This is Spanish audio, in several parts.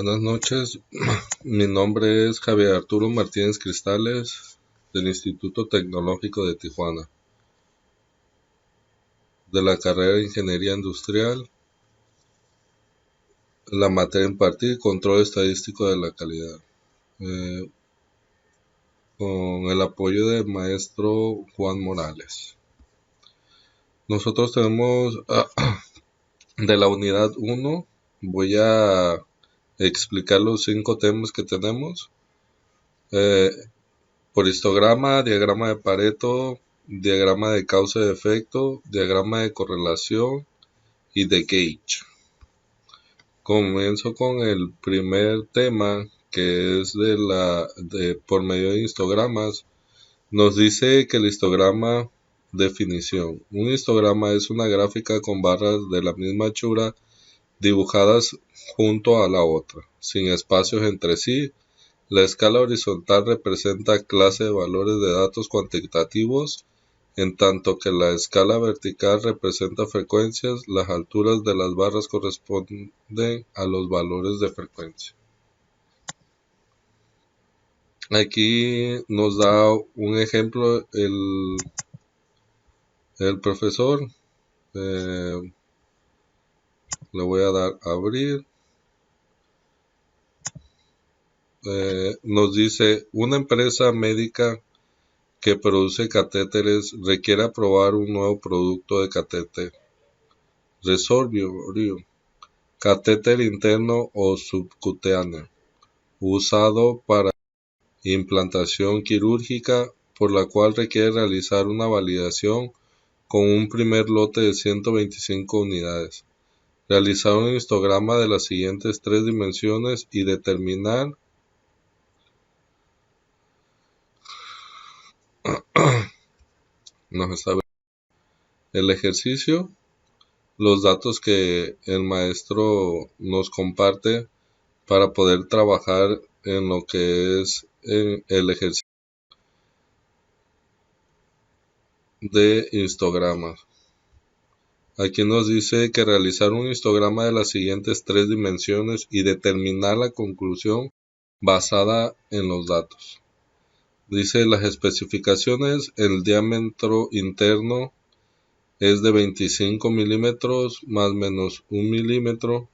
Buenas noches, mi nombre es Javier Arturo Martínez Cristales del Instituto Tecnológico de Tijuana, de la carrera de Ingeniería Industrial, la materia a impartir, Control Estadístico de la Calidad, eh, con el apoyo del maestro Juan Morales. Nosotros tenemos de la unidad 1, voy a explicar los 5 temas que tenemos. Por histograma, diagrama de Pareto, diagrama de causa y efecto, diagrama de correlación y de gauge. Comienzo con el primer tema, que es por medio de histogramas. Nos dice que el histograma, definición. Un histograma es una gráfica con barras de la misma anchura dibujadas junto a la otra, sin espacios entre sí. La escala horizontal representa clase de valores de datos cuantitativos, en tanto que la escala vertical representa frecuencias. Las alturas de las barras corresponden a los valores de frecuencia. Aquí nos da un ejemplo el profesor. Le voy a dar a abrir. Nos dice, una empresa médica que produce catéteres requiere aprobar un nuevo producto de catéter resolvio, catéter interno o subcutáneo, usado para implantación quirúrgica, por la cual requiere realizar una validación con un primer lote de 125 unidades. Realizar un histograma de las siguientes 3 dimensiones y determinar el ejercicio, los datos que el maestro nos comparte para poder trabajar en lo que es el ejercicio de histogramas. Aquí nos dice que realizar un histograma de las siguientes 3 dimensiones y determinar la conclusión basada en los datos. Dice las especificaciones: el diámetro interno es de 25 milímetros más menos 1 milímetro,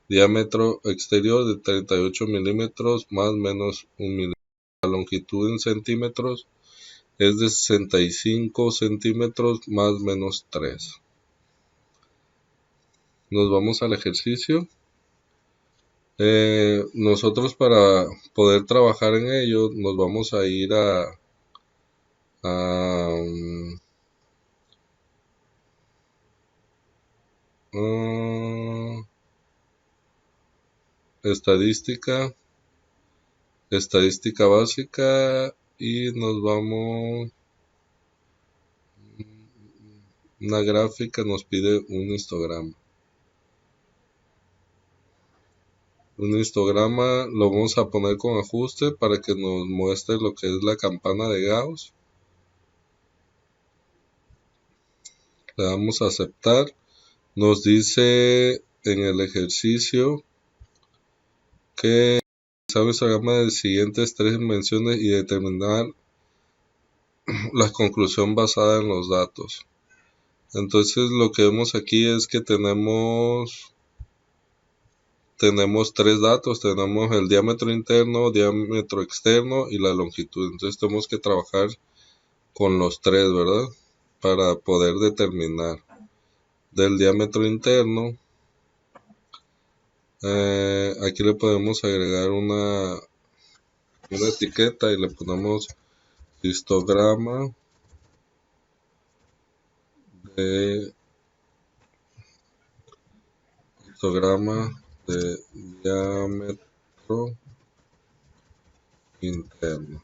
diámetro exterior de 38 milímetros más menos 1 milímetro. La longitud en centímetros es de 65 centímetros más menos 3. Nos vamos al ejercicio. Nosotros, para poder trabajar en ello, nos vamos a ir a estadística básica, y nos vamos, una gráfica nos pide un histograma. Un histograma lo vamos a poner con ajuste para que nos muestre lo que es la campana de Gauss. Le damos a aceptar. Nos dice en el ejercicio que realizar un histograma de las siguientes 3 dimensiones y determinar la conclusión basada en los datos. Entonces lo que vemos aquí es que tenemos 3 datos. Tenemos el diámetro interno, diámetro externo y la longitud. Entonces tenemos que trabajar con los 3, ¿verdad? Para poder determinar del diámetro interno. Aquí le podemos agregar una etiqueta y le ponemos histograma de diámetro interno.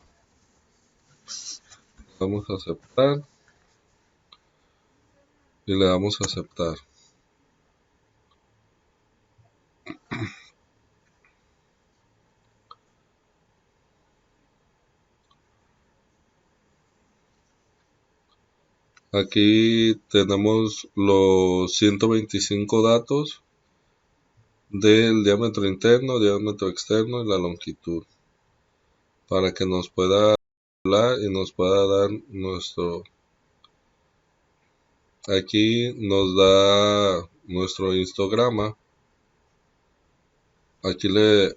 Vamos a aceptar y le damos a aceptar. Aquí tenemos los 125 datos del diámetro interno, diámetro externo y la longitud, para que nos pueda hablar y nos pueda dar nuestro, aquí nos da nuestro histograma. Aquí le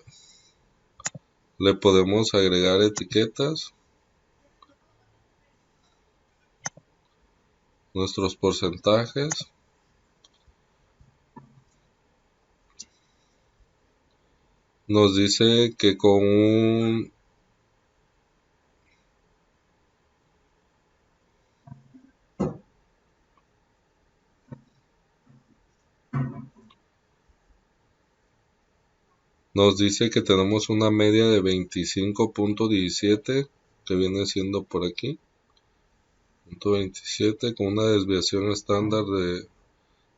podemos agregar etiquetas, nuestros porcentajes. Nos dice que con un nos dice que tenemos una media de 25.17, que viene siendo por aquí, punto 27, con una desviación estándar de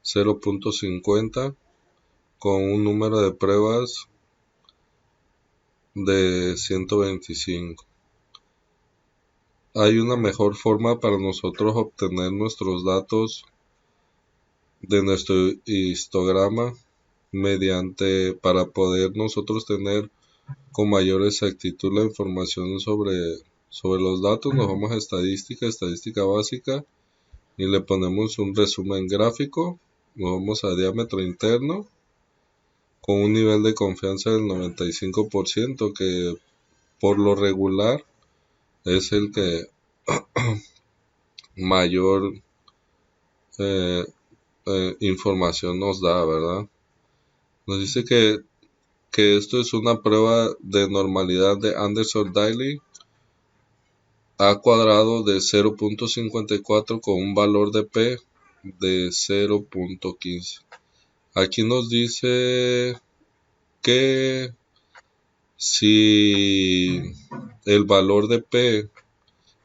0.50, con un número de pruebas de 125. Hay una mejor forma para nosotros obtener nuestros datos de nuestro histograma para poder nosotros tener con mayor exactitud la información sobre los datos. Nos vamos a estadística básica, y le ponemos un resumen gráfico. Nos vamos a diámetro interno con un nivel de confianza del 95%, que por lo regular es el que mayor información nos da, ¿verdad? Nos dice que esto es una prueba de normalidad de Anderson-Daly a cuadrado de 0.54 con un valor de P de 0.15. Aquí nos dice que si el valor de P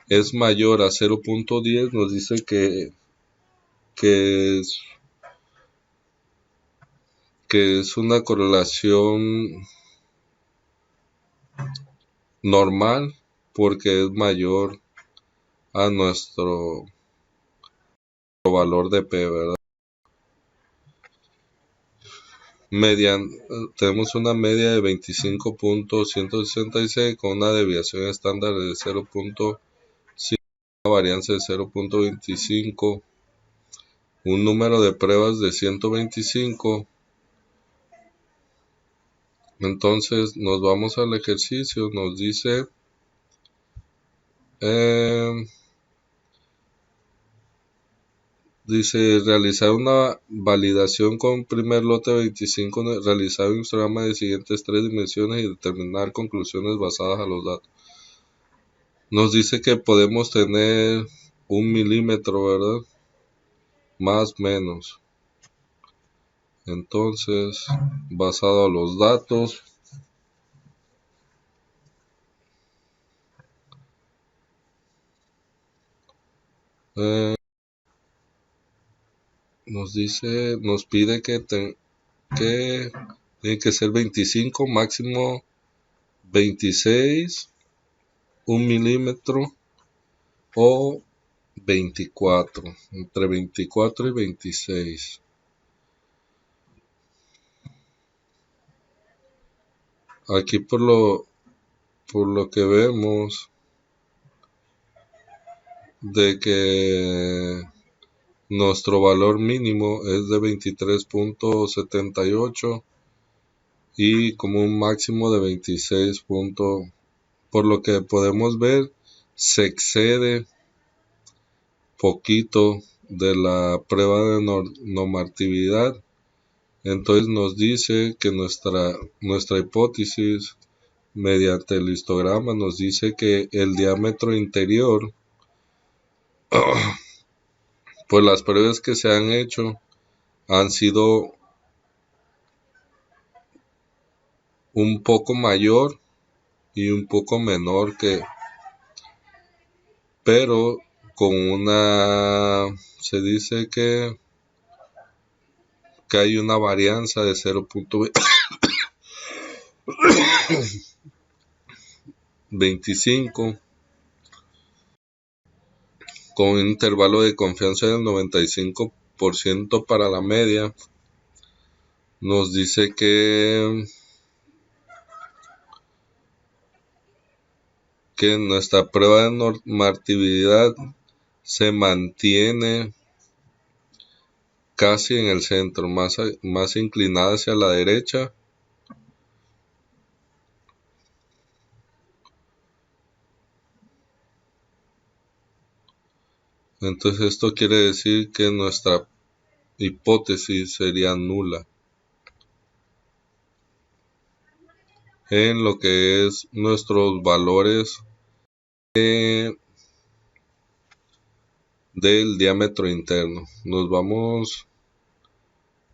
es mayor a 0.10, nos dice que es una correlación normal, porque es mayor a nuestro valor de P, ¿verdad? Tenemos una media de 25.166 con una desviación estándar de 0.5, una varianza de 0.25, un número de pruebas de 125. Entonces nos vamos al ejercicio. Nos dice realizar una validación con primer lote de 25, realizar un histograma de siguientes 3 dimensiones y determinar conclusiones basadas a los datos. Nos dice que podemos tener 1 milímetro, ¿verdad? Más menos. Entonces, basado a los datos, nos pide que tiene que ser 25, máximo 26, 1 milímetro o 24, entre 24 y 26. Aquí por lo que vemos de que nuestro valor mínimo es de 23.78 y como un máximo de 26. Por lo que podemos ver, se excede poquito de la prueba de normatividad. Entonces nos dice que nuestra hipótesis mediante el histograma nos dice que el diámetro interior, pues las pruebas que se han hecho han sido un poco mayor y un poco menor pero con se dice que hay una varianza de 0.25 con un intervalo de confianza del 95% para la media. nos dice que nuestra prueba de normatividad se mantiene casi en el centro, más inclinada hacia la derecha. Entonces esto quiere decir que nuestra hipótesis sería nula en lo que es nuestros valores del diámetro interno. Nos vamos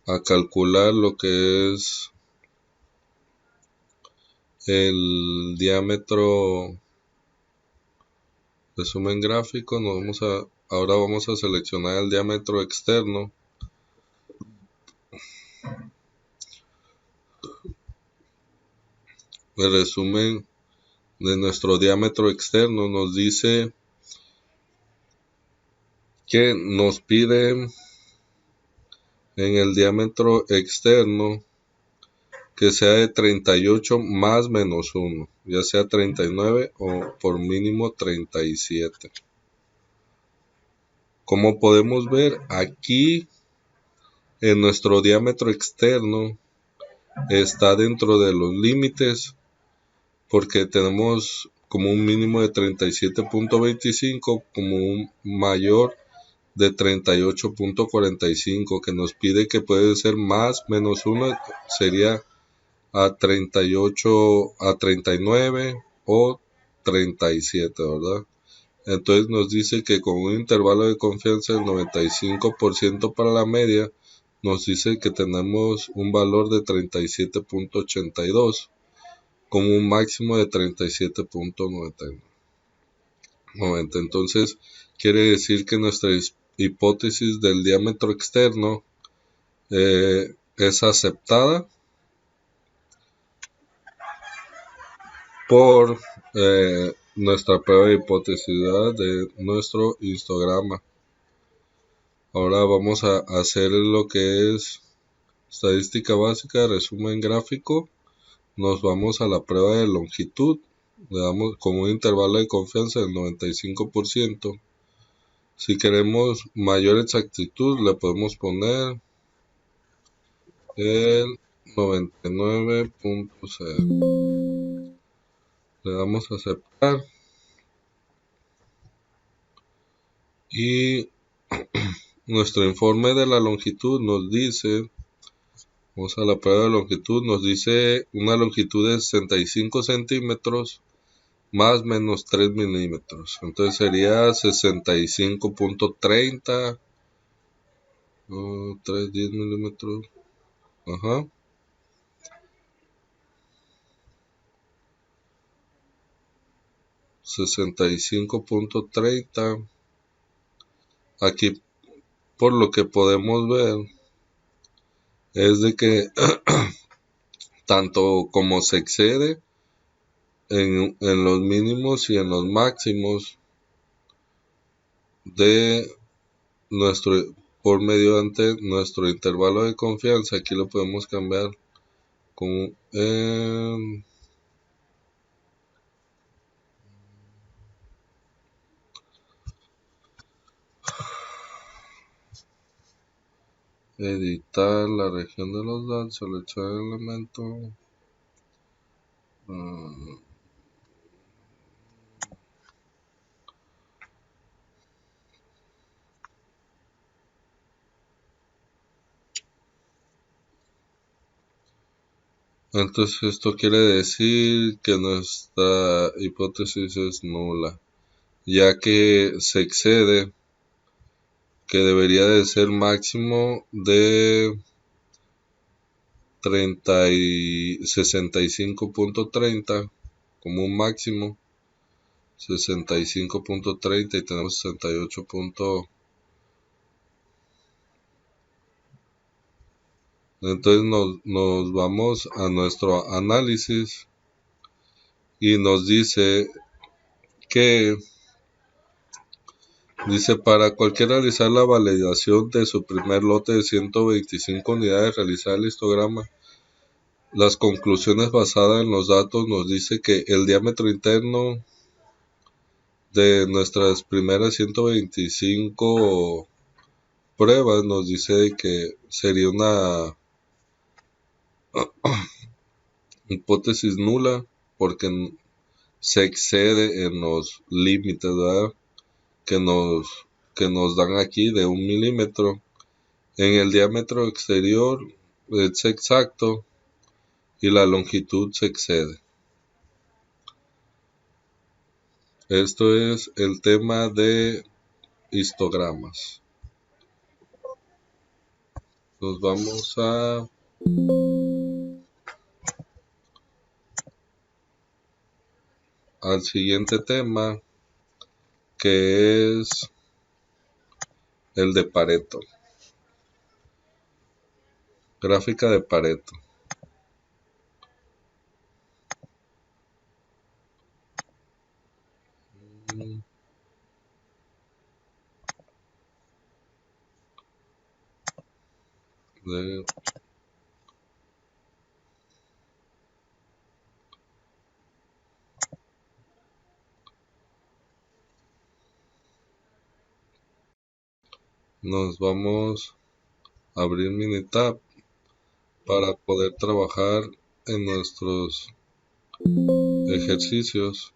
a calcular lo que es el diámetro, resumen gráfico. Ahora vamos a seleccionar el diámetro externo. El resumen de nuestro diámetro externo nos dice que nos pide en el diámetro externo que sea de 38 más menos 1, ya sea 39 o por mínimo 37. Como podemos ver aquí, en nuestro diámetro externo está dentro de los límites porque tenemos como un mínimo de 37.25 como un mayor de 38.45 que nos pide que puede ser más menos 1, sería a 38, a 39 o 37, ¿verdad? Entonces nos dice que con un intervalo de confianza del 95% para la media, nos dice que tenemos un valor de 37.82 con un máximo de 37.90. Entonces quiere decir que nuestra hipótesis del diámetro externo es aceptada por nuestra prueba de hipótesis de nuestro histograma. Ahora vamos a hacer lo que es estadística básica, resumen gráfico. Nos vamos a la prueba de longitud, le damos con un intervalo de confianza del 95%. Si queremos mayor exactitud, le podemos poner el 99.0. Le damos a aceptar y nuestro informe de la longitud nos dice, vamos a la prueba de longitud, nos dice una longitud de 65 centímetros más menos 3 milímetros. Entonces sería 65.30, 310 milímetros, ajá. 65.30. Aquí, por lo que podemos ver, es de que tanto como se excede en los mínimos y en los máximos de nuestro, por mediante nuestro intervalo de confianza, aquí lo podemos cambiar con editar la región de los datos, seleccionar el elemento. Entonces esto quiere decir que nuestra hipótesis es nula, ya que se excede, que debería de ser máximo de 65.30 como un máximo, 65.30 y tenemos 68. Entonces nos vamos a nuestro análisis y nos dice que Dice, para cualquier realizar la validación de su primer lote de 125 unidades, realizar el histograma. Las conclusiones basadas en los datos nos dice que el diámetro interno de nuestras primeras 125 pruebas nos dice que sería una hipótesis nula porque se excede en los límites, ¿verdad? que nos, que nos dan aquí de 1 milímetro. En el diámetro exterior es exacto y la longitud se excede. Esto es el tema de histogramas. Nos vamos al siguiente tema, que es el de Pareto. Gráfica de Pareto. Nos vamos a abrir Minitab para poder trabajar en nuestros ejercicios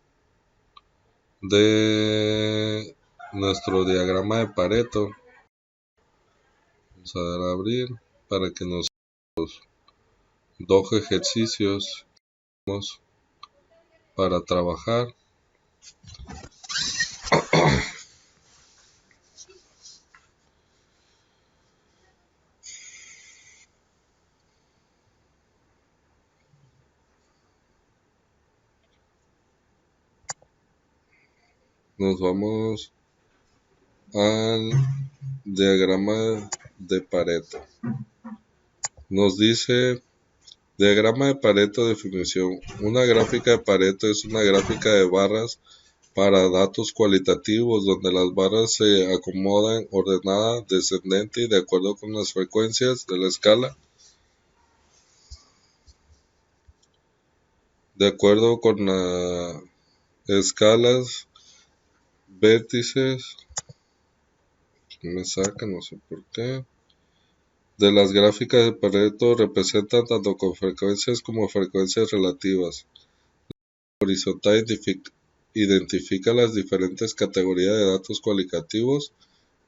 de nuestro diagrama de Pareto. Vamos a dar a abrir para que nos dos ejercicios para trabajar. Nos vamos al diagrama de Pareto. Nos dice diagrama de Pareto, definición. Una gráfica de Pareto es una gráfica de barras para datos cualitativos donde las barras se acomodan ordenada, descendente y de acuerdo con las frecuencias de la escala. De acuerdo con las escalas, vértices, me saca, no sé por qué, de las gráficas de Pareto representan tanto con frecuencias como frecuencias relativas. La horizontal identifica las diferentes categorías de datos cualitativos.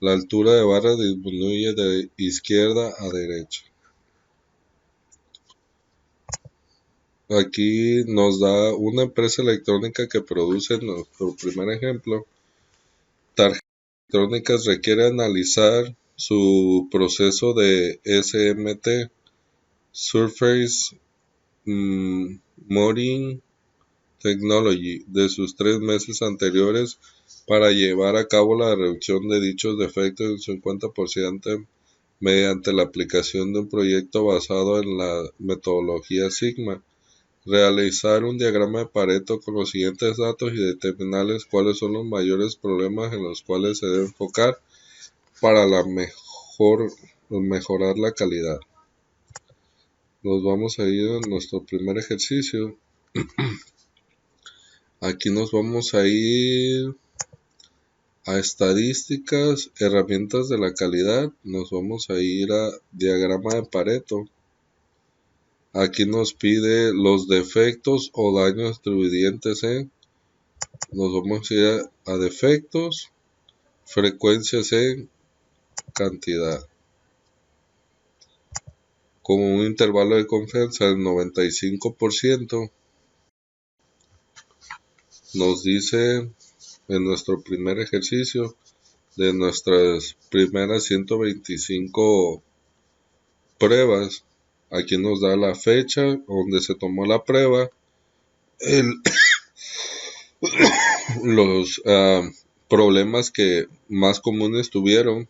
La altura de barra disminuye de izquierda a derecha. Aquí nos da una empresa electrónica que produce nuestro primer ejemplo. Tarjetas electrónicas requiere analizar su proceso de SMT, Surface Modeling Technology, de sus 3 meses anteriores para llevar a cabo la reducción de dichos defectos en 50% mediante la aplicación de un proyecto basado en la metodología Sigma. Realizar un diagrama de Pareto con los siguientes datos y determinarles cuáles son los mayores problemas en los cuales se debe enfocar para mejorar la calidad. Nos vamos a ir a nuestro primer ejercicio. Aquí nos vamos a ir a estadísticas, herramientas de la calidad. Nos vamos a ir a diagrama de Pareto. Aquí nos pide los defectos o daños distribuidos en. Nos vamos a ir a defectos, frecuencias en cantidad. Con un intervalo de confianza del 95%. Nos dice en nuestro primer ejercicio de nuestras primeras 125 pruebas. Aquí nos da la fecha donde se tomó la prueba, los problemas que más comunes tuvieron: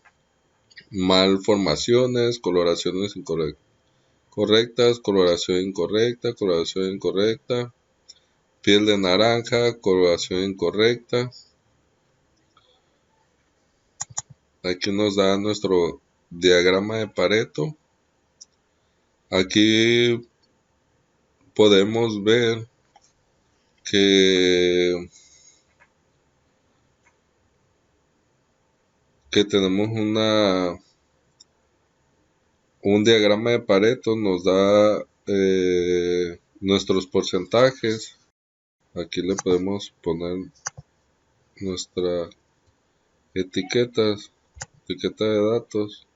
malformaciones, coloraciones correctas, coloración incorrecta, piel de naranja, coloración incorrecta, Aquí nos da nuestro diagrama de Pareto. Aquí podemos ver que tenemos un diagrama de Pareto, nos da nuestros porcentajes. Aquí le podemos poner nuestra etiqueta de datos.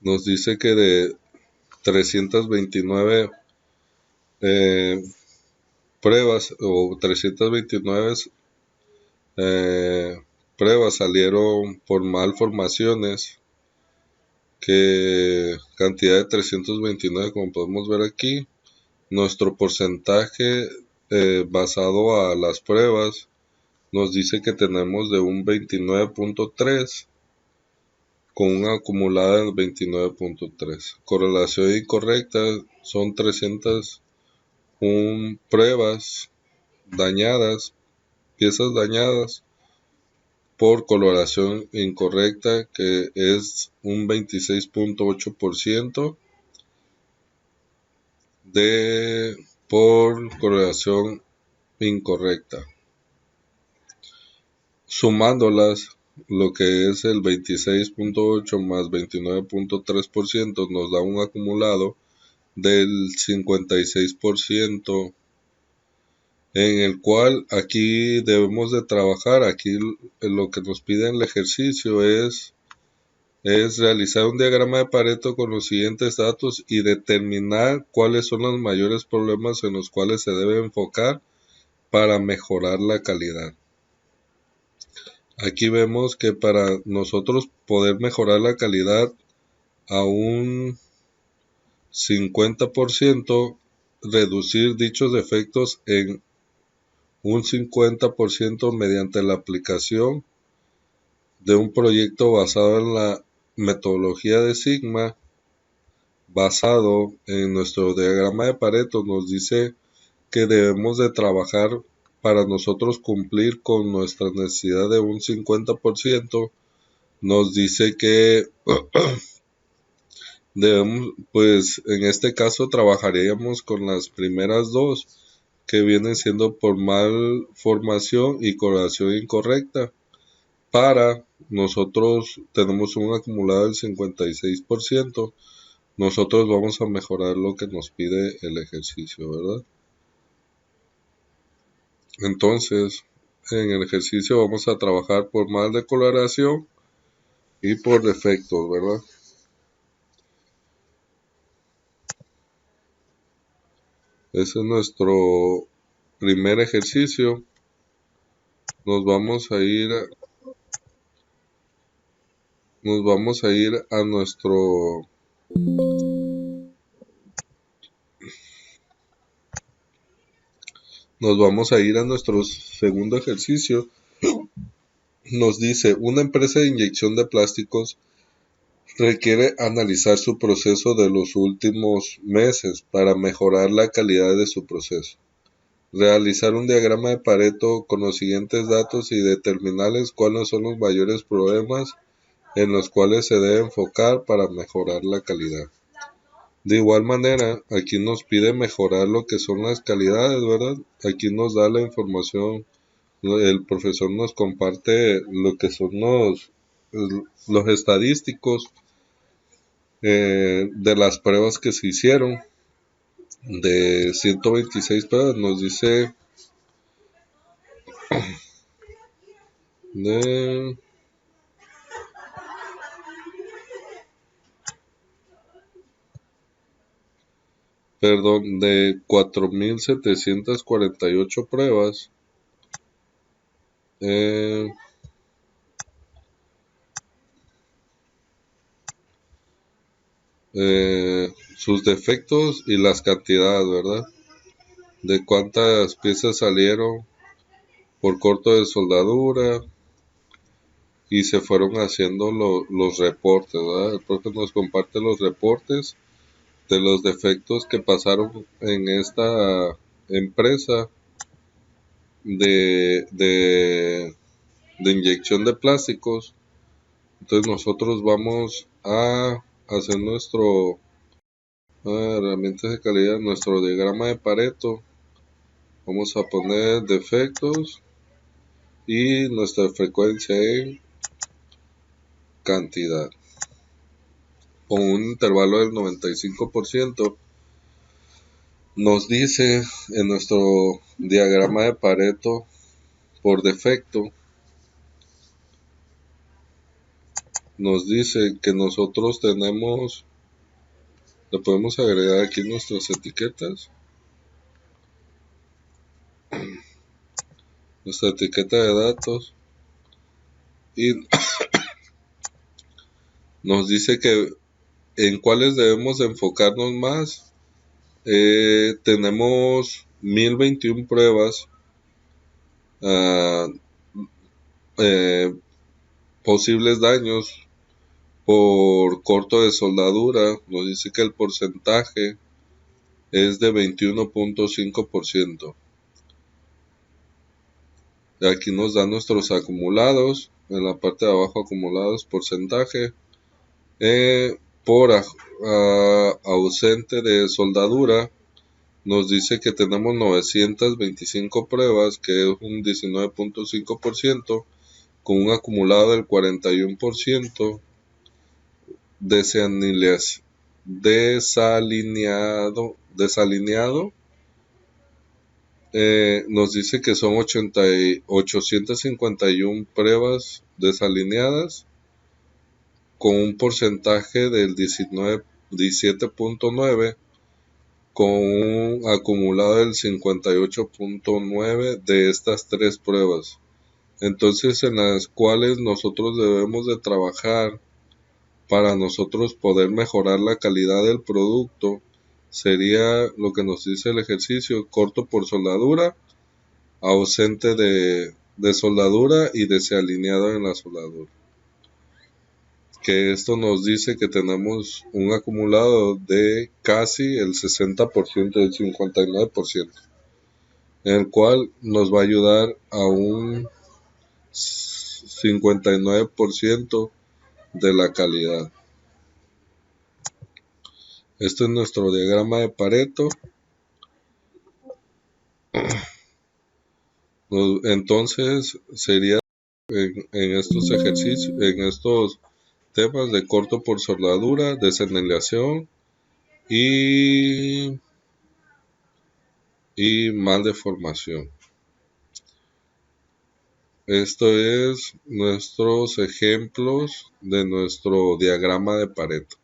Nos dice que de 329 pruebas o 329 pruebas salieron por malformaciones, que cantidad de 329, como podemos ver aquí. Nuestro porcentaje basado a las pruebas nos dice que tenemos de un 29.3 con una acumulada de 29.3. Correlación incorrecta son 301 pruebas dañadas, piezas dañadas por coloración incorrecta, que es un 26.8% por coloración incorrecta. Sumándolas, lo que es el 26.8 más 29.3% nos da un acumulado del 56%, en el cual aquí debemos de trabajar. Aquí lo que nos pide en el ejercicio es realizar un diagrama de Pareto con los siguientes datos y determinar cuáles son los mayores problemas en los cuales se debe enfocar para mejorar la calidad. Aquí vemos que para nosotros poder mejorar la calidad a un 50%, reducir dichos defectos en un 50% mediante la aplicación de un proyecto basado en la metodología de Sigma, basado en nuestro diagrama de Pareto, nos dice que debemos de trabajar para nosotros cumplir con nuestra necesidad de un 50%. Nos dice que debemos, pues en este caso trabajaríamos con las primeras dos, que vienen siendo por malformación y coloración incorrecta. Para nosotros tenemos un acumulado del 56%. Nosotros vamos a mejorar lo que nos pide el ejercicio, ¿verdad? Entonces, en el ejercicio vamos a trabajar por mal de coloración y por defectos, ¿verdad? Ese es nuestro primer ejercicio. Nos vamos a ir a nuestro segundo ejercicio. Nos dice: una empresa de inyección de plásticos requiere analizar su proceso de los últimos meses para mejorar la calidad de su proceso. Realizar un diagrama de Pareto con los siguientes datos y determinarles cuáles son los mayores problemas en los cuales se debe enfocar para mejorar la calidad. De igual manera, aquí nos pide mejorar lo que son las calidades, ¿verdad? Aquí nos da la información, el profesor nos comparte lo que son los estadísticos de las pruebas que se hicieron. De 126 pruebas nos dice de 4.748 pruebas, sus defectos y las cantidades, ¿verdad? De cuántas piezas salieron por corto de soldadura, y se fueron haciendo los reportes, ¿verdad? El profe nos comparte los reportes de los defectos que pasaron en esta empresa de inyección de plásticos. Entonces nosotros vamos a hacer nuestro herramientas de calidad, nuestro diagrama de Pareto. Vamos a poner defectos y nuestra frecuencia en cantidad con un intervalo del 95%. Nos dice en nuestro diagrama de Pareto por defecto, nos dice que nosotros tenemos, le podemos agregar aquí nuestras etiquetas, nuestra etiqueta de datos, y nos dice que en cuáles debemos enfocarnos más. Tenemos 1021 pruebas, posibles daños por corto de soldadura. Nos dice que el porcentaje es de 21.5%. Aquí nos dan nuestros acumulados, en la parte de abajo acumulados, porcentaje, por ausente de soldadura. Nos dice que tenemos 925 pruebas, que es un 19.5%, con un acumulado del 41%. Desalineado, nos dice que son 851 pruebas desalineadas, con un porcentaje del 17.9%, con un acumulado del 58.9% de estas tres pruebas. Entonces, en las cuales nosotros debemos de trabajar para nosotros poder mejorar la calidad del producto, sería lo que nos dice el ejercicio: corto por soldadura, ausente de soldadura y desalineado en la soldadura. Que esto nos dice que tenemos un acumulado de casi el 60%, del 59%, en el cual nos va a ayudar a un 59% de la calidad. Este es nuestro diagrama de Pareto. Entonces sería en estos ejercicios, en estos temas de corto por soldadura, desanilación y mal de formación. Esto es nuestros ejemplos de nuestro diagrama de Pareto.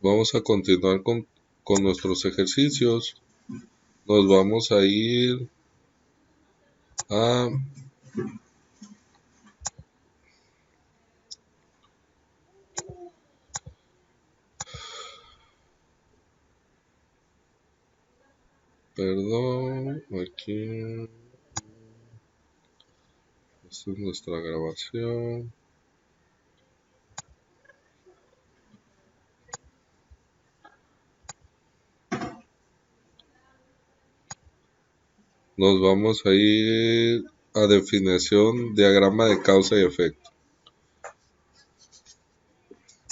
Vamos a continuar con nuestros ejercicios. Nos vamos a ir a aquí. Esta es nuestra grabación. Nos vamos a ir a definición, diagrama de causa y efecto.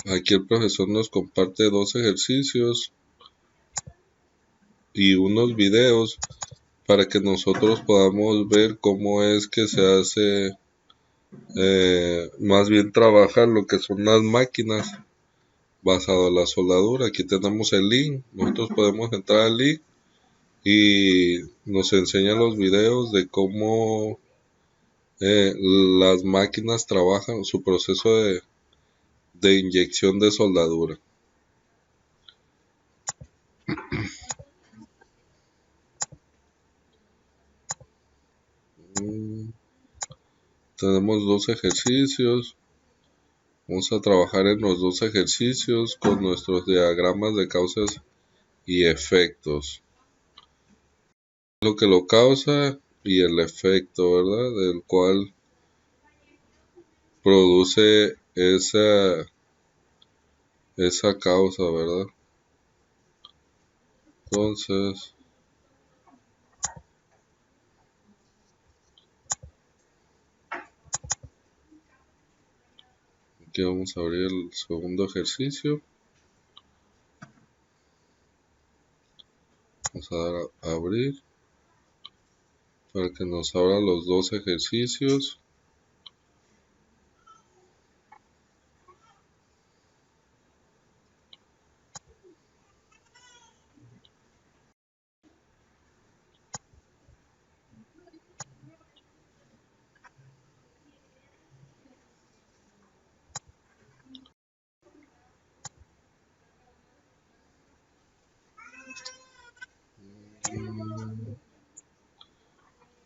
Aquí el profesor nos comparte dos ejercicios y unos videos para que nosotros podamos ver cómo es que se hace, más bien trabajar lo que son las máquinas basado en la soldadura. Aquí tenemos el link, nosotros podemos entrar al link y nos enseñan los videos de cómo las máquinas trabajan, su proceso de inyección de soldadura. Tenemos dos ejercicios. Vamos a trabajar en los dos ejercicios con nuestros diagramas de causas y efectos. Lo que lo causa y el efecto, ¿verdad? Del cual produce esa causa, ¿verdad? Entonces, aquí vamos a abrir el segundo ejercicio. Vamos a dar a abrir para que nos abra los dos ejercicios.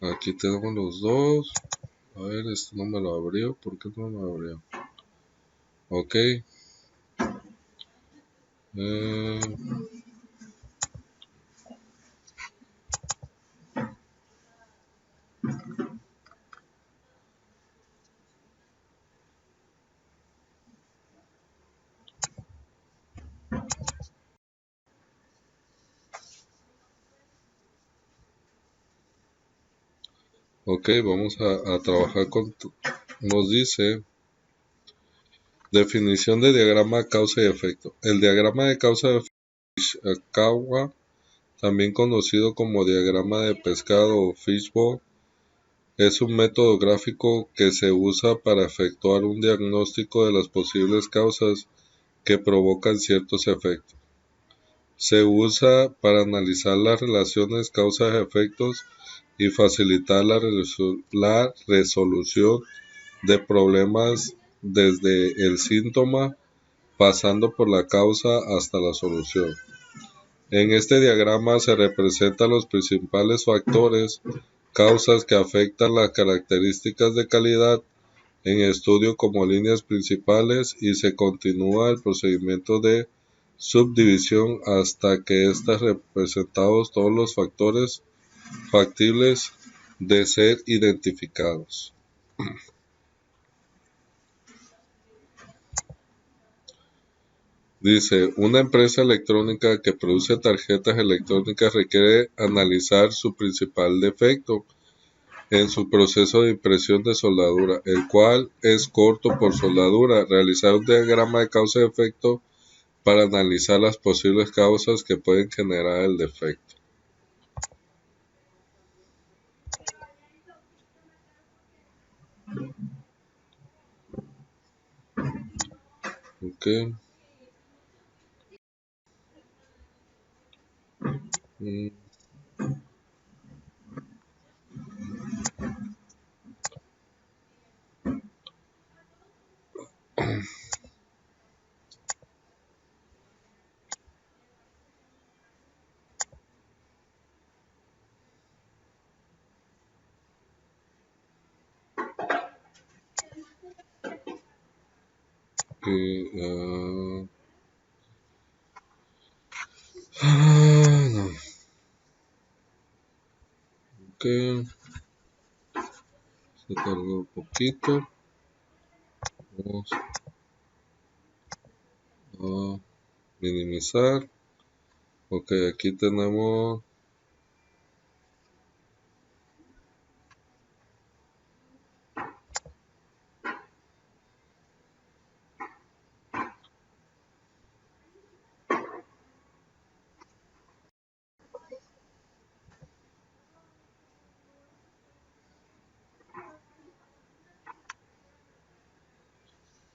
Aquí tenemos los dos. A ver, este no me lo abrió. ¿Por qué no me lo abrió? Ok. Ok, vamos a trabajar con... Nos dice definición de diagrama de causa y efecto. El diagrama de causa de Ishikawa, también conocido como diagrama de pescado o fishbowl, es un método gráfico que se usa para efectuar un diagnóstico de las posibles causas que provocan ciertos efectos. Se usa para analizar las relaciones causas-efectos y facilitar la resolución de problemas desde el síntoma pasando por la causa hasta la solución. En este diagrama se representan los principales factores, causas que afectan las características de calidad en estudio como líneas principales y se continúa el procedimiento de subdivisión hasta que están representados todos los factores factibles de ser identificados. Dice, una empresa electrónica que produce tarjetas electrónicas requiere analizar su principal defecto en su proceso de impresión de soldadura, el cual es corto por soldadura. Realizar un diagrama de causa y efecto para analizar las posibles causas que pueden generar el defecto. Ok. No. Ok, se tardó un poquito. Vamos a minimizar. Ok, aquí tenemos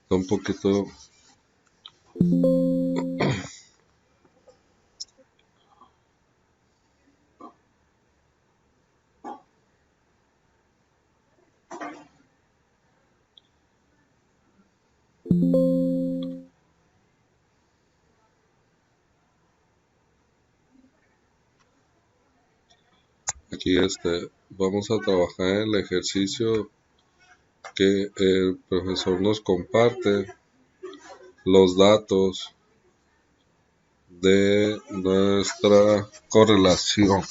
un poquito. Aquí vamos a trabajar en el ejercicio que el profesor nos comparte los datos de nuestra correlación.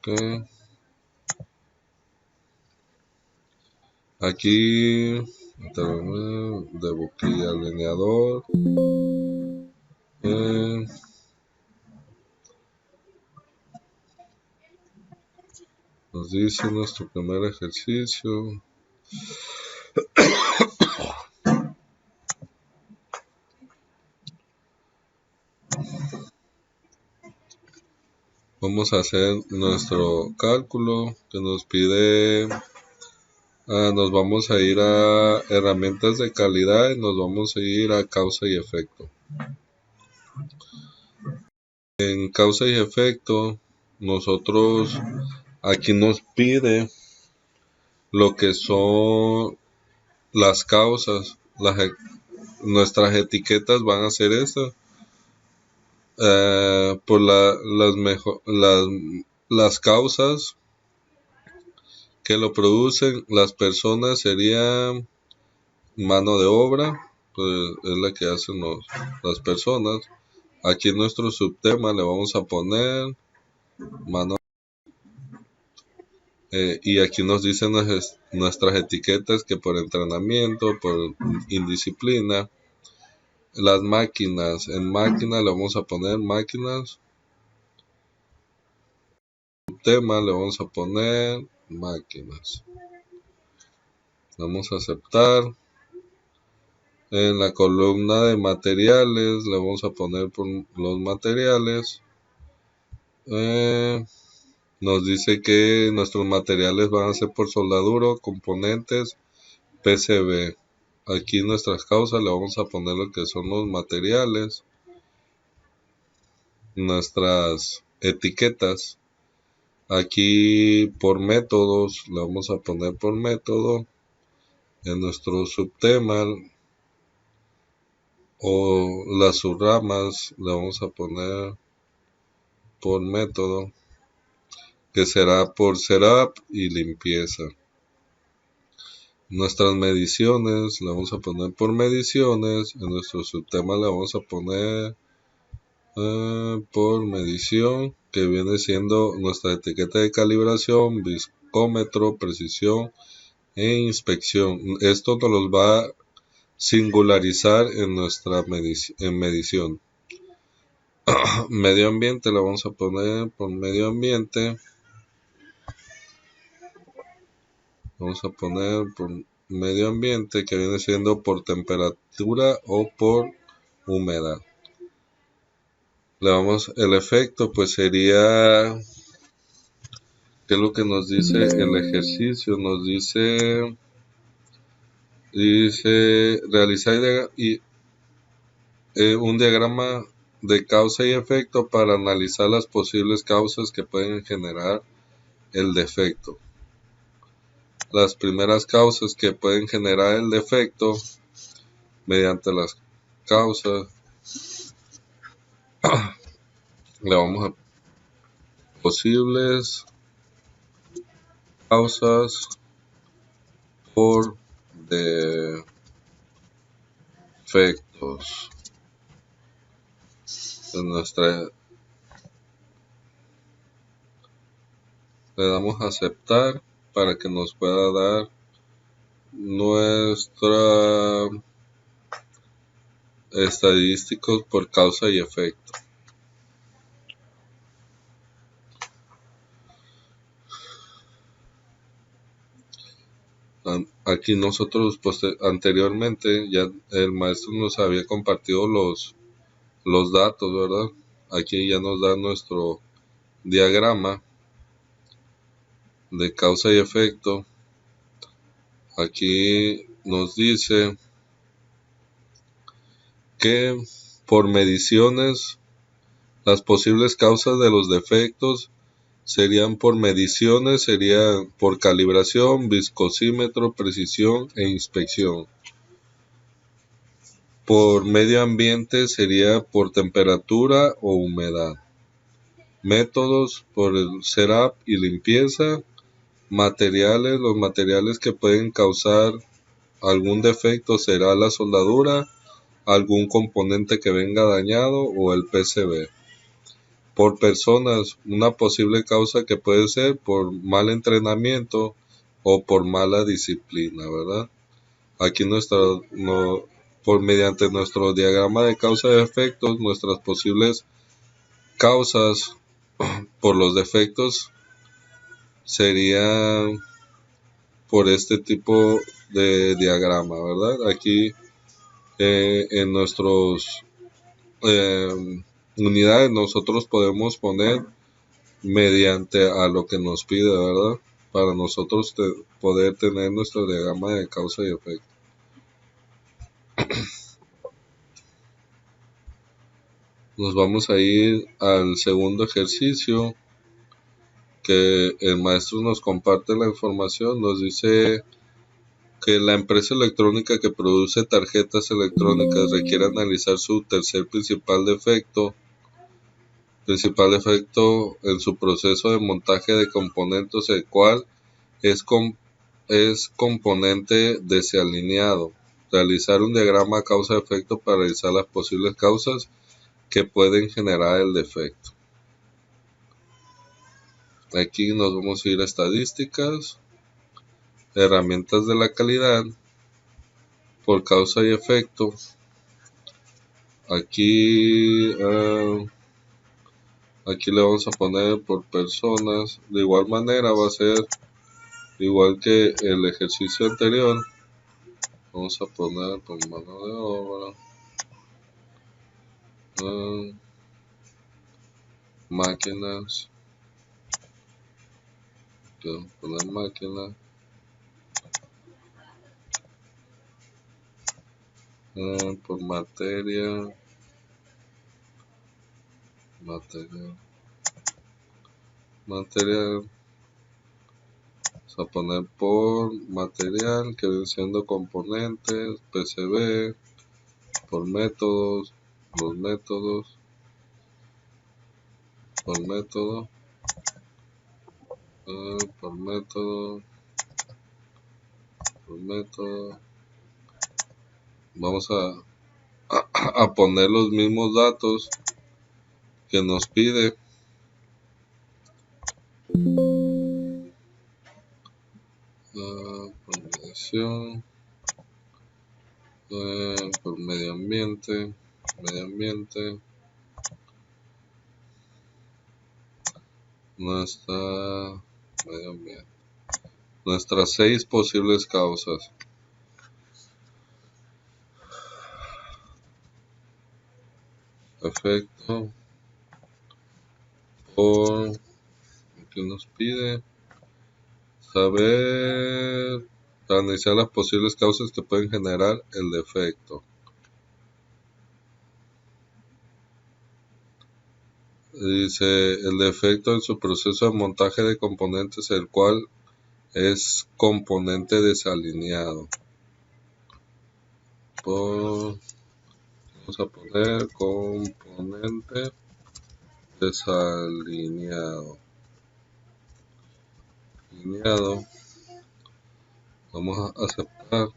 Okay. Aquí de boquilla alineador. Nos dice nuestro primer ejercicio. Vamos a hacer nuestro cálculo que nos pide. Nos vamos a ir a herramientas de calidad y nos vamos a ir a causa y efecto. En causa y efecto, nosotros aquí nos pide lo que son las causas. Nuestras etiquetas van a ser estas. Por las causas que lo producen, las personas serían mano de obra, pues es la que hacen las personas. Aquí en nuestro subtema le vamos a poner mano. Y aquí nos dicen nuestras etiquetas que por entrenamiento, por indisciplina. Las máquinas, en máquina le vamos a poner máquinas. Subtema le vamos a poner máquinas. Vamos a aceptar. En la columna de materiales le vamos a poner por los materiales. Nos dice que nuestros materiales van a ser por soldadura, componentes, PCB. Aquí en nuestras causas le vamos a poner lo que son los materiales. Nuestras etiquetas. Aquí por métodos le vamos a poner por método. En nuestro subtema o las subramas le vamos a poner por método, que será por setup y limpieza. Nuestras mediciones le vamos a poner por mediciones. En nuestro subtema le vamos a poner por medición, que viene siendo nuestra etiqueta de calibración, viscómetro, precisión e inspección. Esto nos los va a singularizar en nuestra medición. Medio ambiente le vamos a poner por medio ambiente. Vamos a poner por medio ambiente, que viene siendo por temperatura o por humedad. El efecto pues sería, ¿qué es lo que nos dice el ejercicio? Nos dice realizar un diagrama de causa y efecto para analizar las posibles causas que pueden generar el defecto. Las primeras causas que pueden generar el defecto mediante las causas le vamos a posibles causas por defectos. Le damos a aceptar para que nos pueda dar nuestra estadísticos por causa y efecto. Aquí nosotros anteriormente ya el maestro nos había compartido los datos, ¿verdad? Aquí ya nos da nuestro diagrama de causa y efecto. Aquí nos dice que por mediciones las posibles causas de los defectos serían por mediciones, sería por calibración, viscosímetro, precisión e inspección. Por medio ambiente sería por temperatura o humedad. Métodos por el setup y limpieza. Materiales, los materiales que pueden causar algún defecto será la soldadura, algún componente que venga dañado o el PCB. Por personas, una posible causa que puede ser por mal entrenamiento o por mala disciplina, ¿verdad? Aquí mediante nuestro diagrama de causa y efectos, nuestras posibles causas por los defectos serían por este tipo de diagrama, ¿verdad? Aquí en nuestros unidades nosotros podemos poner mediante a lo que nos pide, ¿verdad? Para nosotros poder tener nuestro diagrama de causa y efecto. Nos vamos a ir al segundo ejercicio, que el maestro nos comparte la información. Nos dice que la empresa electrónica que produce tarjetas electrónicas requiere analizar su tercer principal defecto en su proceso de montaje de componentes, el cual es componente desalineado. Realizar un diagrama causa-efecto para realizar las posibles causas que pueden generar el defecto. Aquí nos vamos a ir a estadísticas, herramientas de la calidad, por causa y efecto. Aquí le vamos a poner por personas. De igual manera va a ser igual que el ejercicio anterior. Vamos a poner por mano de obra, máquinas, quiero poner máquina, por material, vamos a poner por material, que viene siendo componentes, PCB, por métodos, por método, por método. Vamos a poner los mismos datos que nos pide. Por medición, por medio ambiente, nuestras 6 posibles causas. Efecto por que nos pide saber analizar las posibles causas que pueden generar el defecto. Dice el defecto en su proceso de montaje de componentes, el cual es componente desalineado. Vamos a poner componente desalineado. Vamos a aceptar.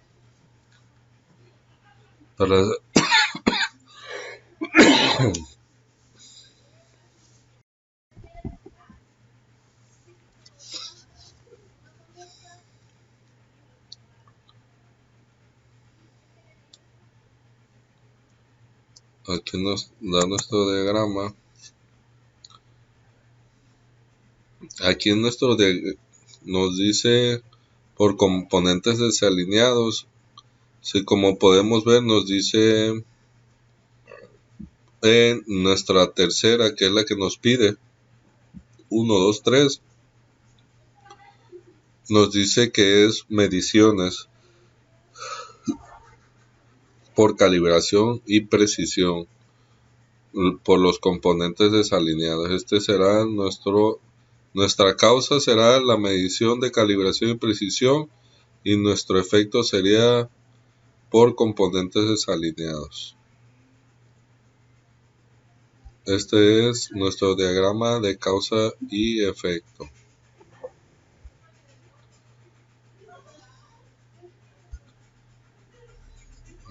Aquí nos da nuestro diagrama. Aquí en nos dice por componentes desalineados. Sí, como podemos ver, nos dice en nuestra tercera, que es la que nos pide 1, 2, 3, nos dice que es mediciones por calibración y precisión por los componentes desalineados. Nuestra causa será la medición de calibración y precisión, y nuestro efecto sería por componentes desalineados. Este es nuestro diagrama de causa y efecto.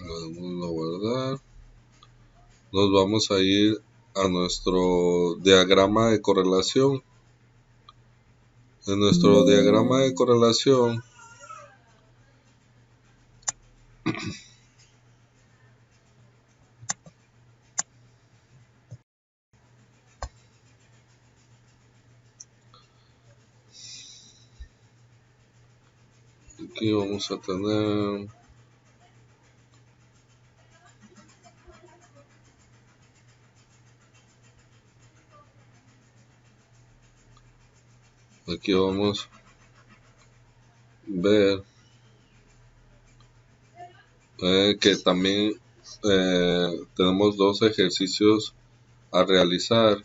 Lo vamos a guardar. nos vamos a ir a nuestro diagrama de correlación. En nuestro diagrama de correlación aquí vamos a tener aquí vamos a ver que también tenemos dos ejercicios a realizar.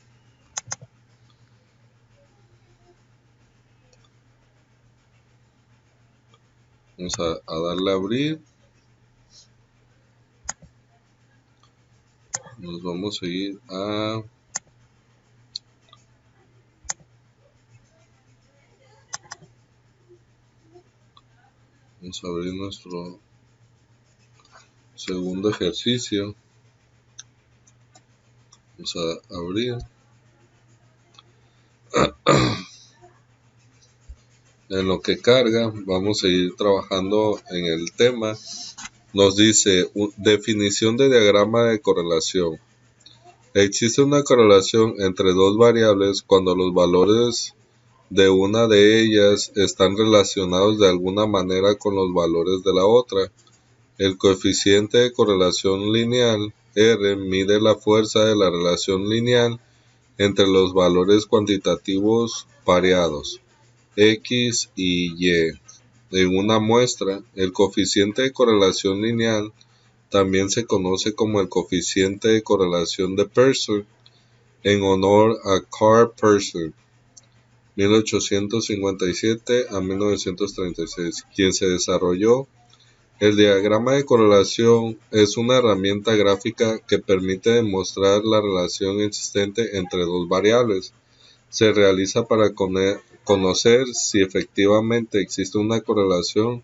Vamos a darle a abrir. Nos vamos a ir a vamos a abrir nuestro segundo ejercicio. Vamos a abrir. En lo que carga, vamos a ir trabajando en el tema. Nos dice definición de diagrama de correlación. Existe una correlación entre dos variables cuando los valores de una de ellas están relacionados de alguna manera con los valores de la otra. El coeficiente de correlación lineal, R, mide la fuerza de la relación lineal entre los valores cuantitativos variados, X y Y. En una muestra, el coeficiente de correlación lineal también se conoce como el coeficiente de correlación de Pearson, en honor a Karl Pearson, 1857 a 1936, quien se desarrolló. El diagrama de correlación es una herramienta gráfica que permite demostrar la relación existente entre dos variables. Se realiza para conocer si efectivamente existe una correlación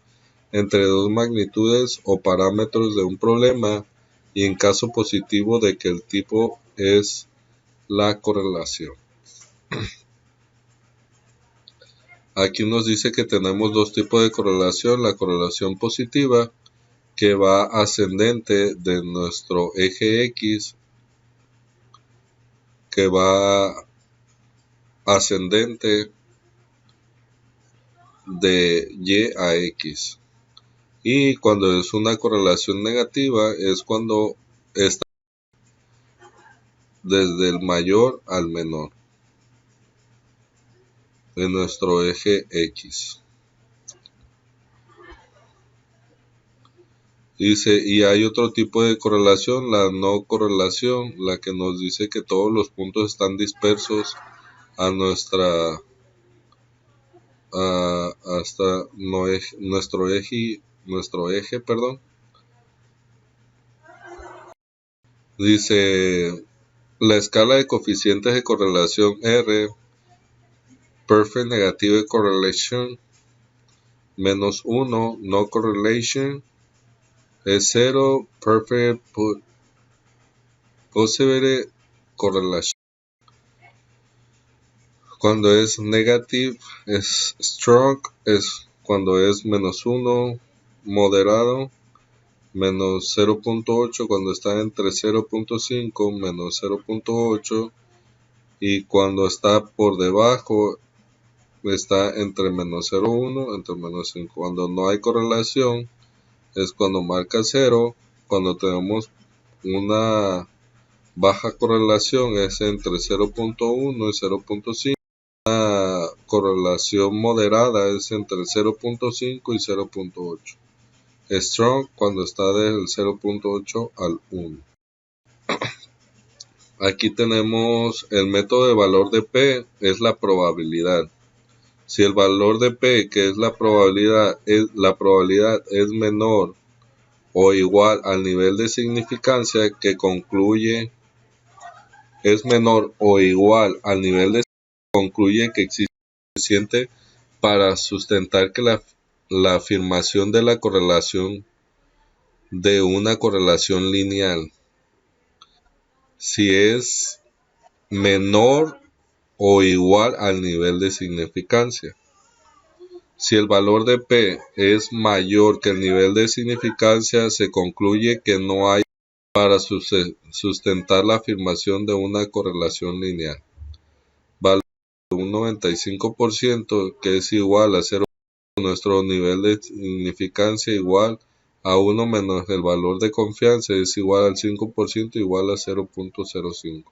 entre dos magnitudes o parámetros de un problema y en caso positivo de que el tipo es la correlación. Aquí nos dice que tenemos dos tipos de correlación, la correlación positiva que va ascendente de nuestro eje X, que va ascendente de Y a X. Y cuando es una correlación negativa es cuando está desde el mayor al menor de nuestro eje X. Dice, y hay otro tipo de correlación, la no correlación, la que nos dice que todos los puntos están dispersos a nuestra hasta nuestro eje, perdón. Dice, la escala de coeficientes de correlación R, Perfect Negative Correlation, -1, No Correlation, es 0, Perfect Positive Correlation. Cuando es negative es strong, es cuando es -1, moderado, -0.8 cuando está entre 0.5 menos 0.8, y cuando está por debajo está entre -0.1 entre -5. Cuando no hay correlación es cuando marca 0. Cuando tenemos una baja correlación es entre 0.1 y 0.5. Una correlación moderada es entre 0.5 y 0.8. Strong cuando está del 0.8 al 1. Aquí tenemos el método de valor de P, es la probabilidad. Si el valor de P, que es la probabilidad es menor o igual al nivel de significancia que concluye, es menor o igual al nivel de concluye que existe suficiente para sustentar que la afirmación de la correlación de una correlación lineal. si es menor o igual al nivel de significancia. Si el valor de P es mayor que el nivel de significancia, se concluye que no hay para sustentar la afirmación de una correlación lineal. Valor de un 95% que es igual a 0, nuestro nivel de significancia igual a 1 menos el valor de confianza es igual al 5% igual a 0.05.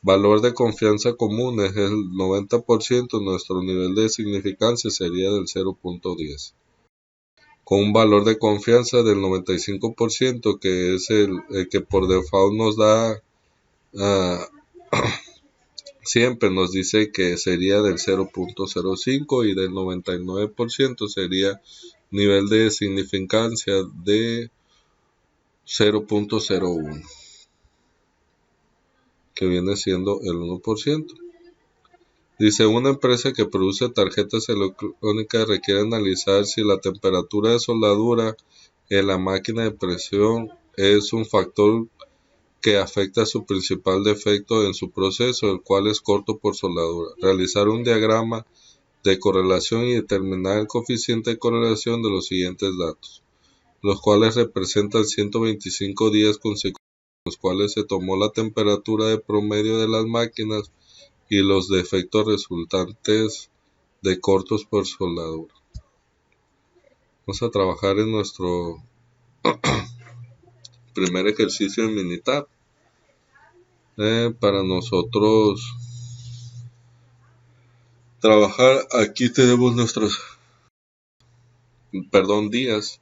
Valor de confianza común es el 90%, nuestro nivel de significancia sería del 0.10. Con un valor de confianza del 95%, que es el que por default nos da, siempre nos dice que sería del 0.05 y del 99% sería nivel de significancia de 0.01, que viene siendo el 1%. Dice, una empresa que produce tarjetas electrónicas requiere analizar si la temperatura de soldadura en la máquina de presión es un factor que afecta su principal defecto en su proceso, el cual es corto por soldadura. Realizar un diagrama de correlación y determinar el coeficiente de correlación de los siguientes datos, los cuales representan 125 días consecutivos, los cuales se tomó la temperatura de promedio de las máquinas y los defectos resultantes de cortos por soldadura. Vamos a trabajar en nuestro primer ejercicio en Minitab. Para nosotros trabajar, aquí tenemos nuestros días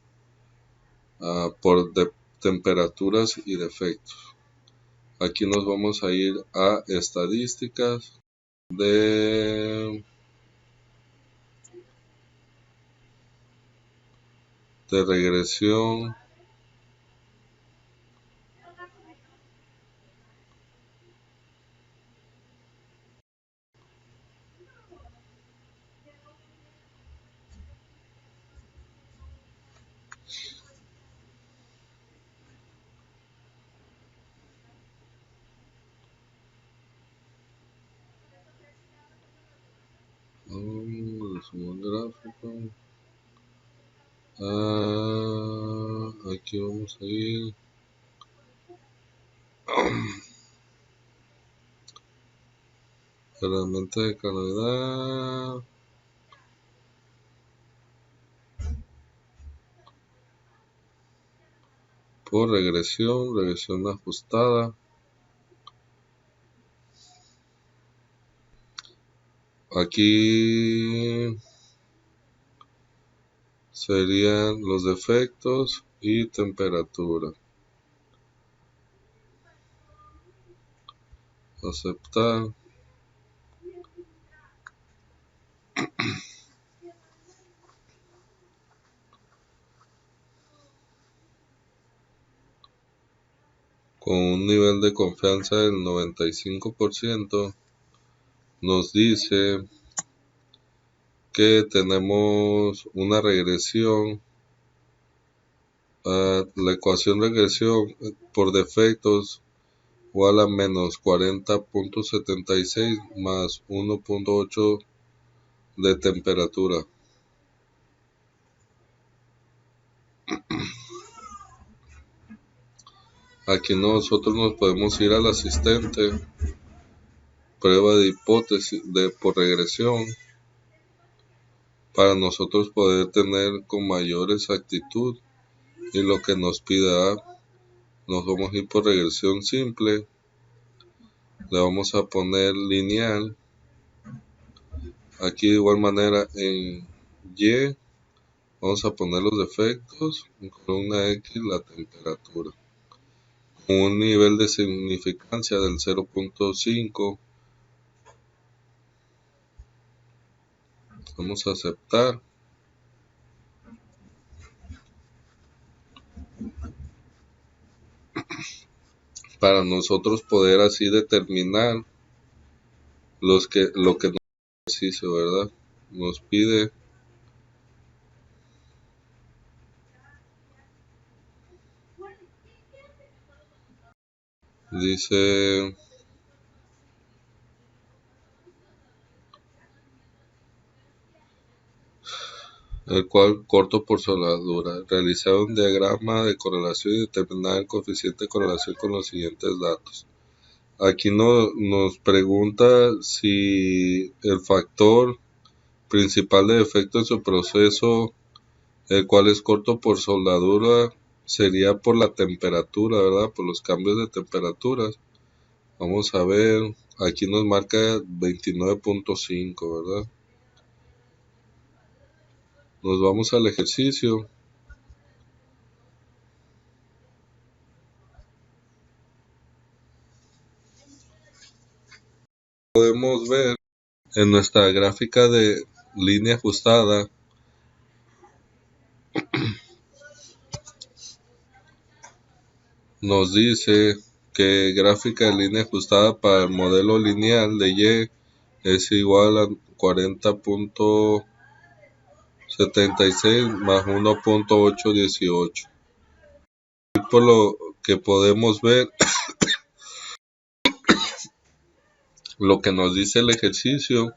por temperaturas y defectos. Aquí nos vamos a ir a estadísticas de regresión. Resumen gráfico. Aquí vamos a ir. Herramienta de calidad. Por regresión ajustada. Aquí serían los defectos y temperatura. Aceptar. Con un nivel de confianza del 95%, nos dice que tenemos una regresión. La ecuación regresión por defectos igual a menos 40.76 más 1.8 de temperatura. Aquí nosotros nos podemos ir al asistente, prueba de hipótesis por regresión, para nosotros poder tener con mayor exactitud y lo que nos pida. Nos vamos a ir por regresión simple, le vamos a poner lineal. Aquí de igual manera en Y vamos a poner los defectos, en columna X la temperatura. Con un nivel de significancia del 0.5, vamos a aceptar. Para nosotros poder así determinar lo que nos dice, ¿verdad? Nos pide Dice, el cual corto por soldadura. Realizar un diagrama de correlación y determinar el coeficiente de correlación con los siguientes datos. Aquí nos pregunta si el factor principal de defecto en su proceso, el cual es corto por soldadura, sería por la temperatura, ¿verdad? Por los cambios de temperaturas. Vamos a ver, aquí nos marca 29.5, ¿verdad? Nos vamos al ejercicio. Podemos ver en nuestra gráfica de línea ajustada, nos dice que gráfica de línea ajustada para el modelo lineal de Y es igual a 40.76 más 1.818. Y por lo que podemos ver, lo que nos dice el ejercicio,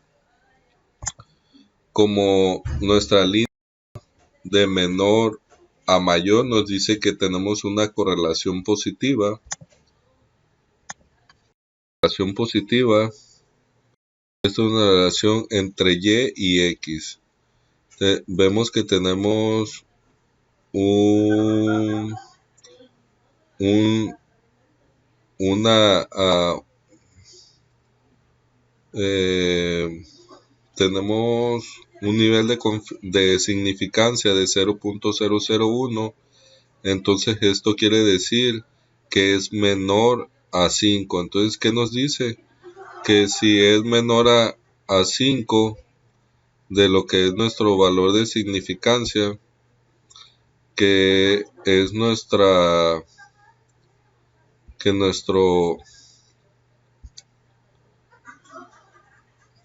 como nuestra línea de menor a mayor nos dice que tenemos una correlación positiva. Relación positiva es una relación entre Y y X. Vemos que tenemos un, un una tenemos un nivel de significancia de 0.001. Entonces esto quiere decir que es menor a 5. Entonces, ¿qué nos dice? Que si es menor a 5 de lo que es nuestro valor de significancia, que es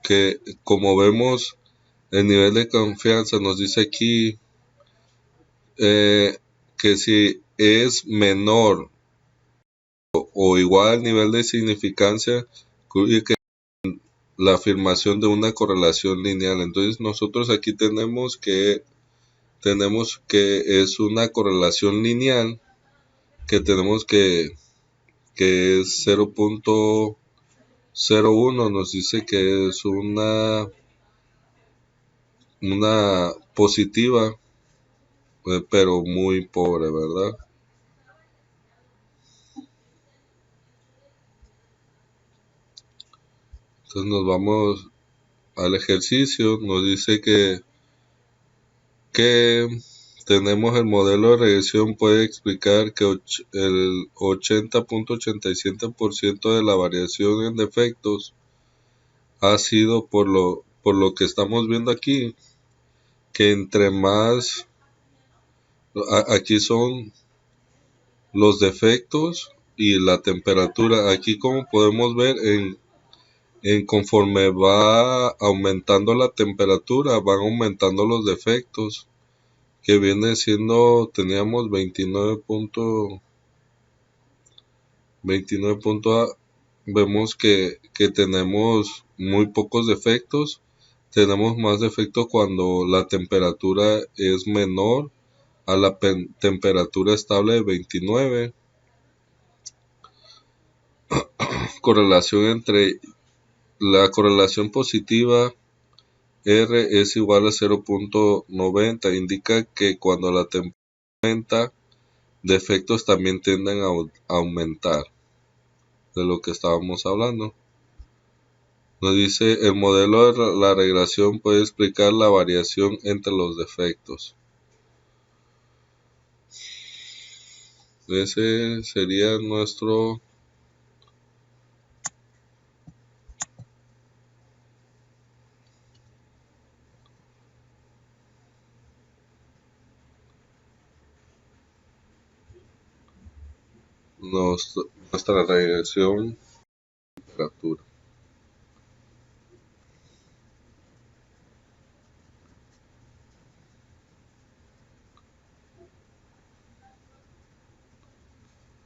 que como vemos, el nivel de confianza nos dice aquí que si es menor o igual al nivel de significancia, incluye que la afirmación de una correlación lineal. Entonces nosotros aquí tenemos que es una correlación lineal, que tenemos que es 0.01, nos dice que es una positiva, pero muy pobre, ¿verdad? Entonces nos vamos al ejercicio, nos dice que tenemos el modelo de regresión puede explicar que el 80.87% de la variación en defectos ha sido por lo que estamos viendo aquí, que entre más, aquí son los defectos y la temperatura. Aquí, como podemos ver, en conforme va aumentando la temperatura, van aumentando los defectos, que viene siendo, teníamos 29 puntos, vemos que tenemos muy pocos defectos. Tenemos más defectos cuando la temperatura es menor a la temperatura estable de 29. Correlación entre la correlación positiva R es igual a 0.90. Indica que cuando la temperatura aumenta, defectos también tienden a aumentar, de lo que estábamos hablando. Nos dice, el modelo de la regresión puede explicar la variación entre los defectos. Ese sería nuestro nuestra regresión de temperatura.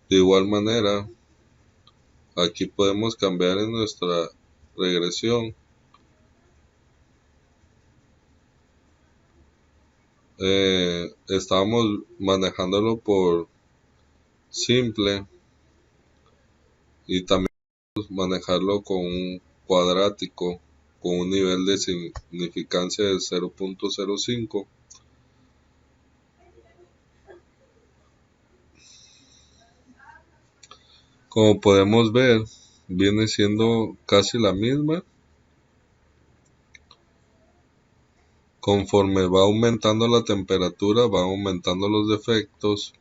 De igual manera, Aquí podemos cambiar en nuestra regresión. Estábamos manejándolo por simple y también manejarlo con un cuadrático con un nivel de significancia de 0.05. Como podemos ver, viene siendo casi la misma. Conforme va aumentando la temperatura, van aumentando los defectos.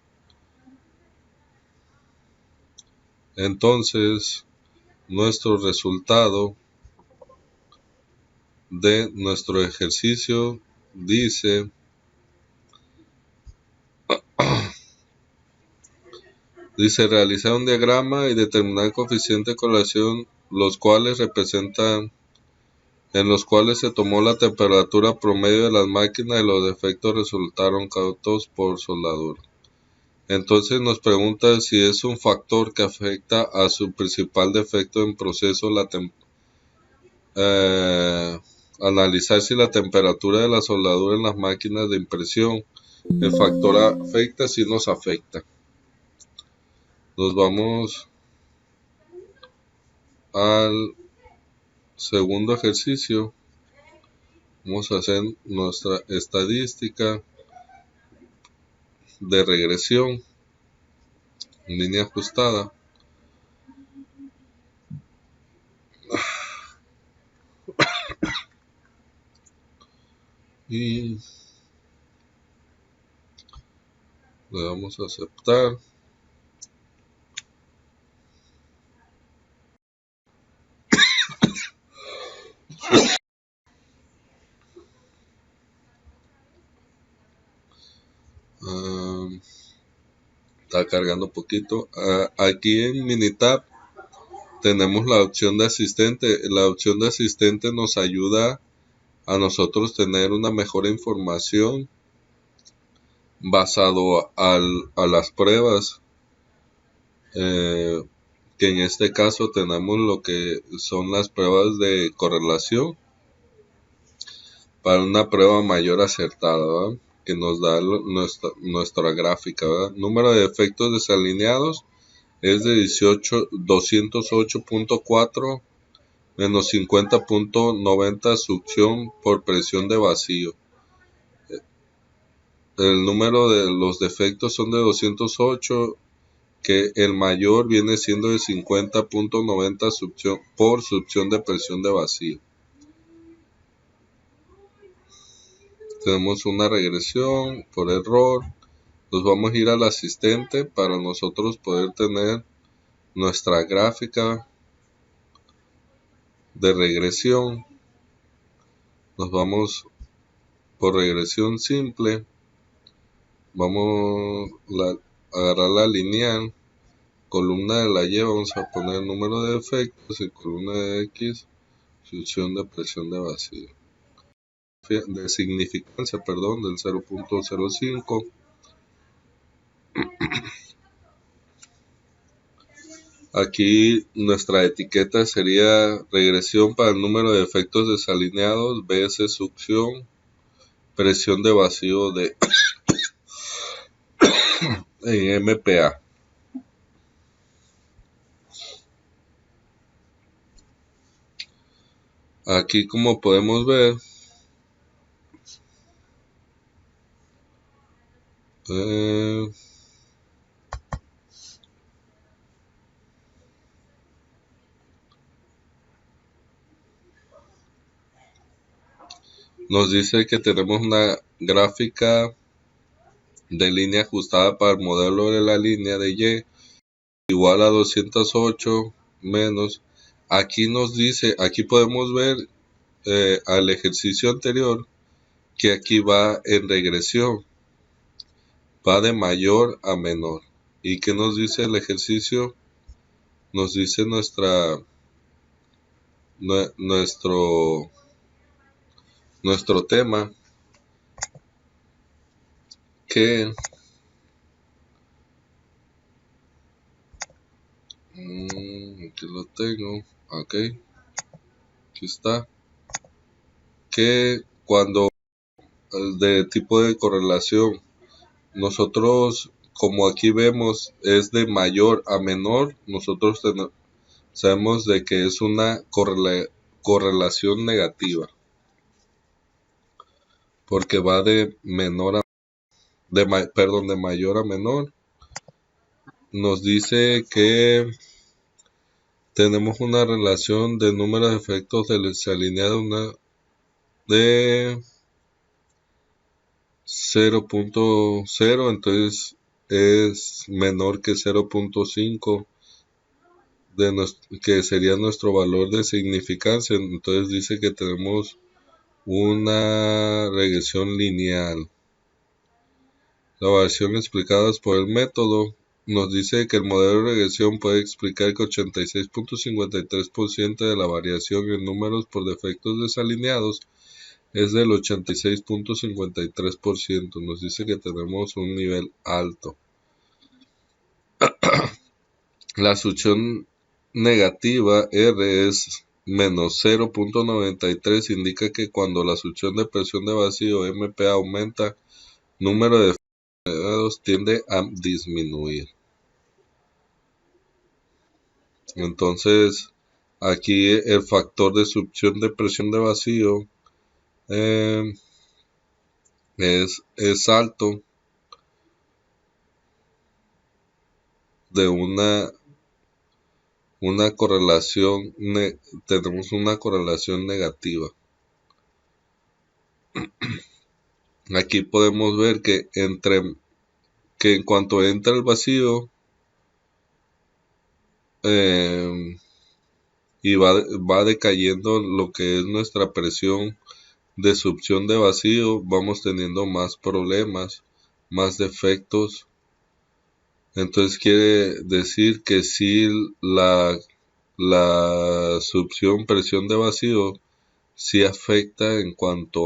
Entonces, nuestro resultado de nuestro ejercicio dice realizar un diagrama y determinar el coeficiente de correlación, en los cuales se tomó la temperatura promedio de las máquinas y los defectos resultaron causados por soldadura. Entonces nos pregunta si es un factor que afecta a su principal defecto en proceso, analizar si la temperatura de la soldadura en las máquinas de impresión, el factor afecta, si nos afecta. Nos vamos al segundo ejercicio. Vamos a hacer nuestra estadística de regresión en línea ajustada. Y le damos a aceptar. Está cargando un poquito. Aquí en Minitab tenemos la opción de asistente. La opción de asistente nos ayuda a nosotros tener una mejor información basado a las pruebas, que en este caso tenemos lo que son las pruebas de correlación para una prueba mayor acertada, ¿verdad? Que nos da nuestra gráfica, ¿verdad? Número de efectos desalineados es de 208.4 menos 50.90 succión por presión de vacío. El número de los defectos son de 208, que el mayor viene siendo de 50.90 succión por succión de presión de vacío. Tenemos una regresión por error. Nos vamos a ir al asistente para nosotros poder tener nuestra gráfica de regresión. Nos vamos por regresión simple. Vamos a agarrar la lineal, columna de la Y, vamos a poner número de defectos y columna de X, succión de presión de vacío, de significancia, perdón, del 0.05. Aquí nuestra etiqueta sería regresión para el número de efectos desalineados, BS succión, presión de vacío de en MPa. Aquí, como podemos ver, nos dice que tenemos una gráfica de línea ajustada para el modelo de la línea de Y igual a 208 menos. Aquí nos dice, aquí podemos ver al ejercicio anterior que aquí va en regresión, va de mayor a menor. ¿Y qué nos dice el ejercicio? Nos dice nuestro tema, que Aquí lo tengo. Ok, aquí está. Que cuando de tipo de correlación, nosotros, como aquí vemos, es de mayor a menor, nosotros sabemos de que es una correlación negativa, porque va de menor a, de mayor a menor. Nos dice que tenemos una relación de número de efectos desalineados de 0.0, entonces es menor que 0.5, que sería nuestro valor de significancia. Entonces dice que tenemos una regresión lineal. La variación explicada por el método nos dice que el modelo de regresión puede explicar que 86.53% de la variación en números por defectos desalineados es del 86.53%. Nos dice que tenemos un nivel alto. La succión negativa R es menos 0.93, indica que cuando la succión de presión de vacío MPa aumenta, número de dedos tiende a disminuir. Entonces, aquí el factor de succión de presión de vacío es alto, de una correlación, tenemos una correlación negativa. Aquí podemos ver que en cuanto entra el vacío y va decayendo lo que es nuestra presión de succión de vacío, vamos teniendo más problemas, más defectos. Entonces quiere decir que si la succión presión de vacío sí afecta en cuanto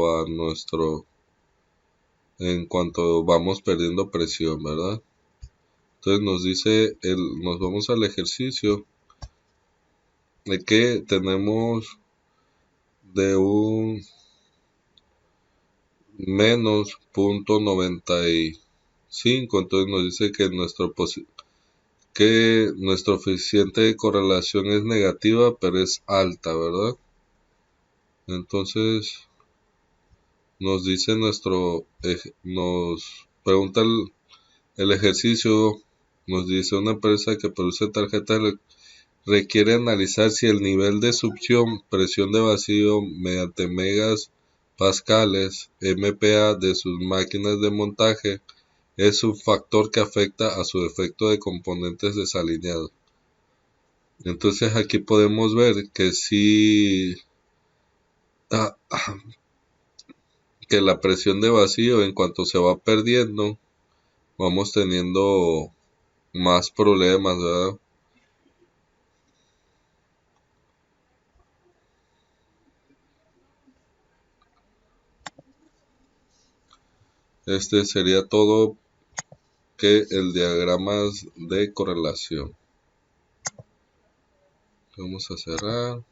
vamos perdiendo presión, ¿verdad? Entonces nos dice, nos vamos al ejercicio de que tenemos de un menos 0.95, entonces nos dice que nuestro coeficiente de correlación es negativa, pero es alta, ¿verdad? Entonces nos dice nos pregunta el ejercicio, nos dice una empresa que produce tarjetas requiere analizar si el nivel de succión, presión de vacío mediante megas pascales, MPa de sus máquinas de montaje es un factor que afecta a su efecto de componentes desalineados. Entonces aquí podemos ver que sí, que la presión de vacío en cuanto se va perdiendo, vamos teniendo más problemas, ¿verdad? Este sería todo que el diagrama de correlación. Vamos a cerrar.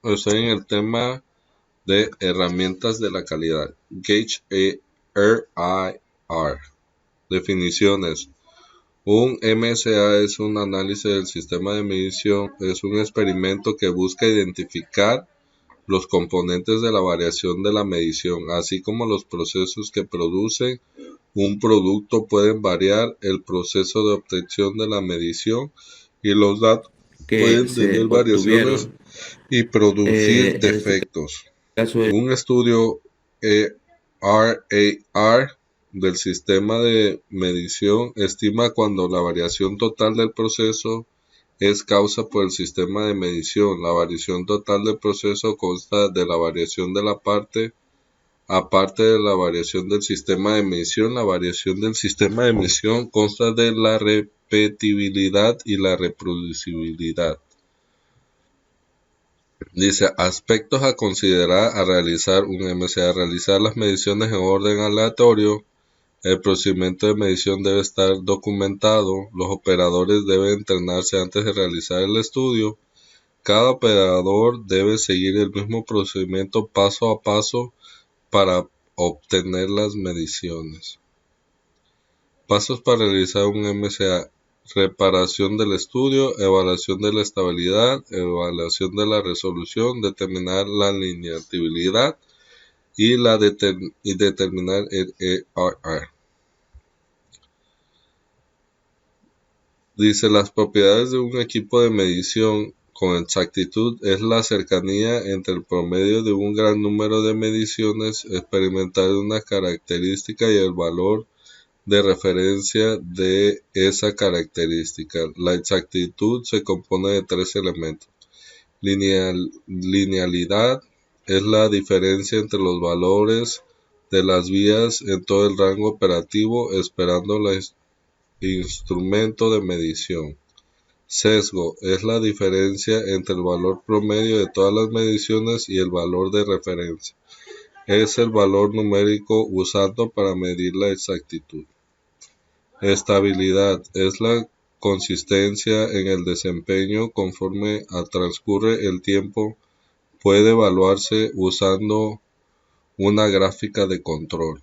Estoy en el tema de herramientas de la calidad. Gauge RIR. Definiciones. Un MSA es un análisis del sistema de medición, es un experimento que busca identificar los componentes de la variación de la medición, así como los procesos que producen un producto pueden variar, el proceso de obtención de la medición y los datos que pueden se tener variaciones obtuvieron. y producir En este defectos. caso, Un estudio RAR del sistema de medición estima cuando la variación total del proceso es causa por el sistema de medición. La variación total del proceso consta de la variación de la parte, aparte de la variación del sistema de medición. La variación del sistema de medición consta de la repetibilidad y la reproducibilidad. Dice, aspectos a considerar a realizar un MSA. Realizar las mediciones en orden aleatorio. El procedimiento de medición debe estar documentado. Los operadores deben entrenarse antes de realizar el estudio. Cada operador debe seguir el mismo procedimiento paso a paso para obtener las mediciones. Pasos para realizar un MSA. Reparación del estudio, evaluación de la estabilidad, evaluación de la resolución, determinar la linealidad y determinar el ERR. Dice, las propiedades de un equipo de medición con exactitud es la cercanía entre el promedio de un gran número de mediciones experimentadas de una característica y el valor de referencia de esa característica. La exactitud se compone de tres elementos. Linealidad es la diferencia entre los valores de las vías en todo el rango operativo esperando el instrumento de medición. Sesgo es la diferencia entre el valor promedio de todas las mediciones y el valor de referencia. Es el valor numérico usado para medir la exactitud. Estabilidad es la consistencia en el desempeño conforme transcurre el tiempo. Puede evaluarse usando una gráfica de control.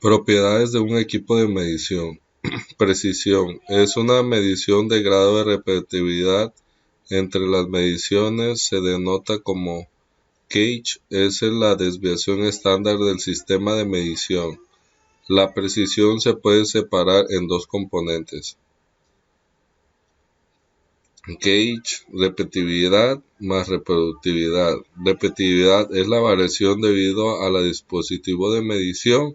Propiedades de un equipo de medición. Precisión es una medición de grado de repetibilidad entre las mediciones. Se denota como gauge, es la desviación estándar del sistema de medición. La precisión se puede separar en dos componentes. Gauge, repetibilidad más reproductibilidad. Repetibilidad es la variación debido al dispositivo de medición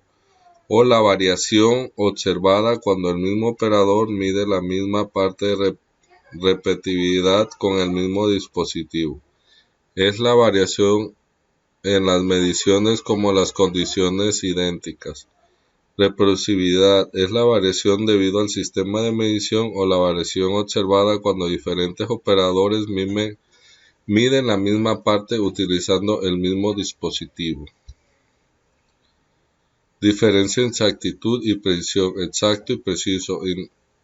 o la variación observada cuando el mismo operador mide la misma parte de repetibilidad con el mismo dispositivo. Es la variación en las mediciones como las condiciones idénticas. Reproducibilidad es la variación debido al sistema de medición o la variación observada cuando diferentes operadores miden la misma parte utilizando el mismo dispositivo. Diferencia en exactitud y precisión. Exacto y preciso.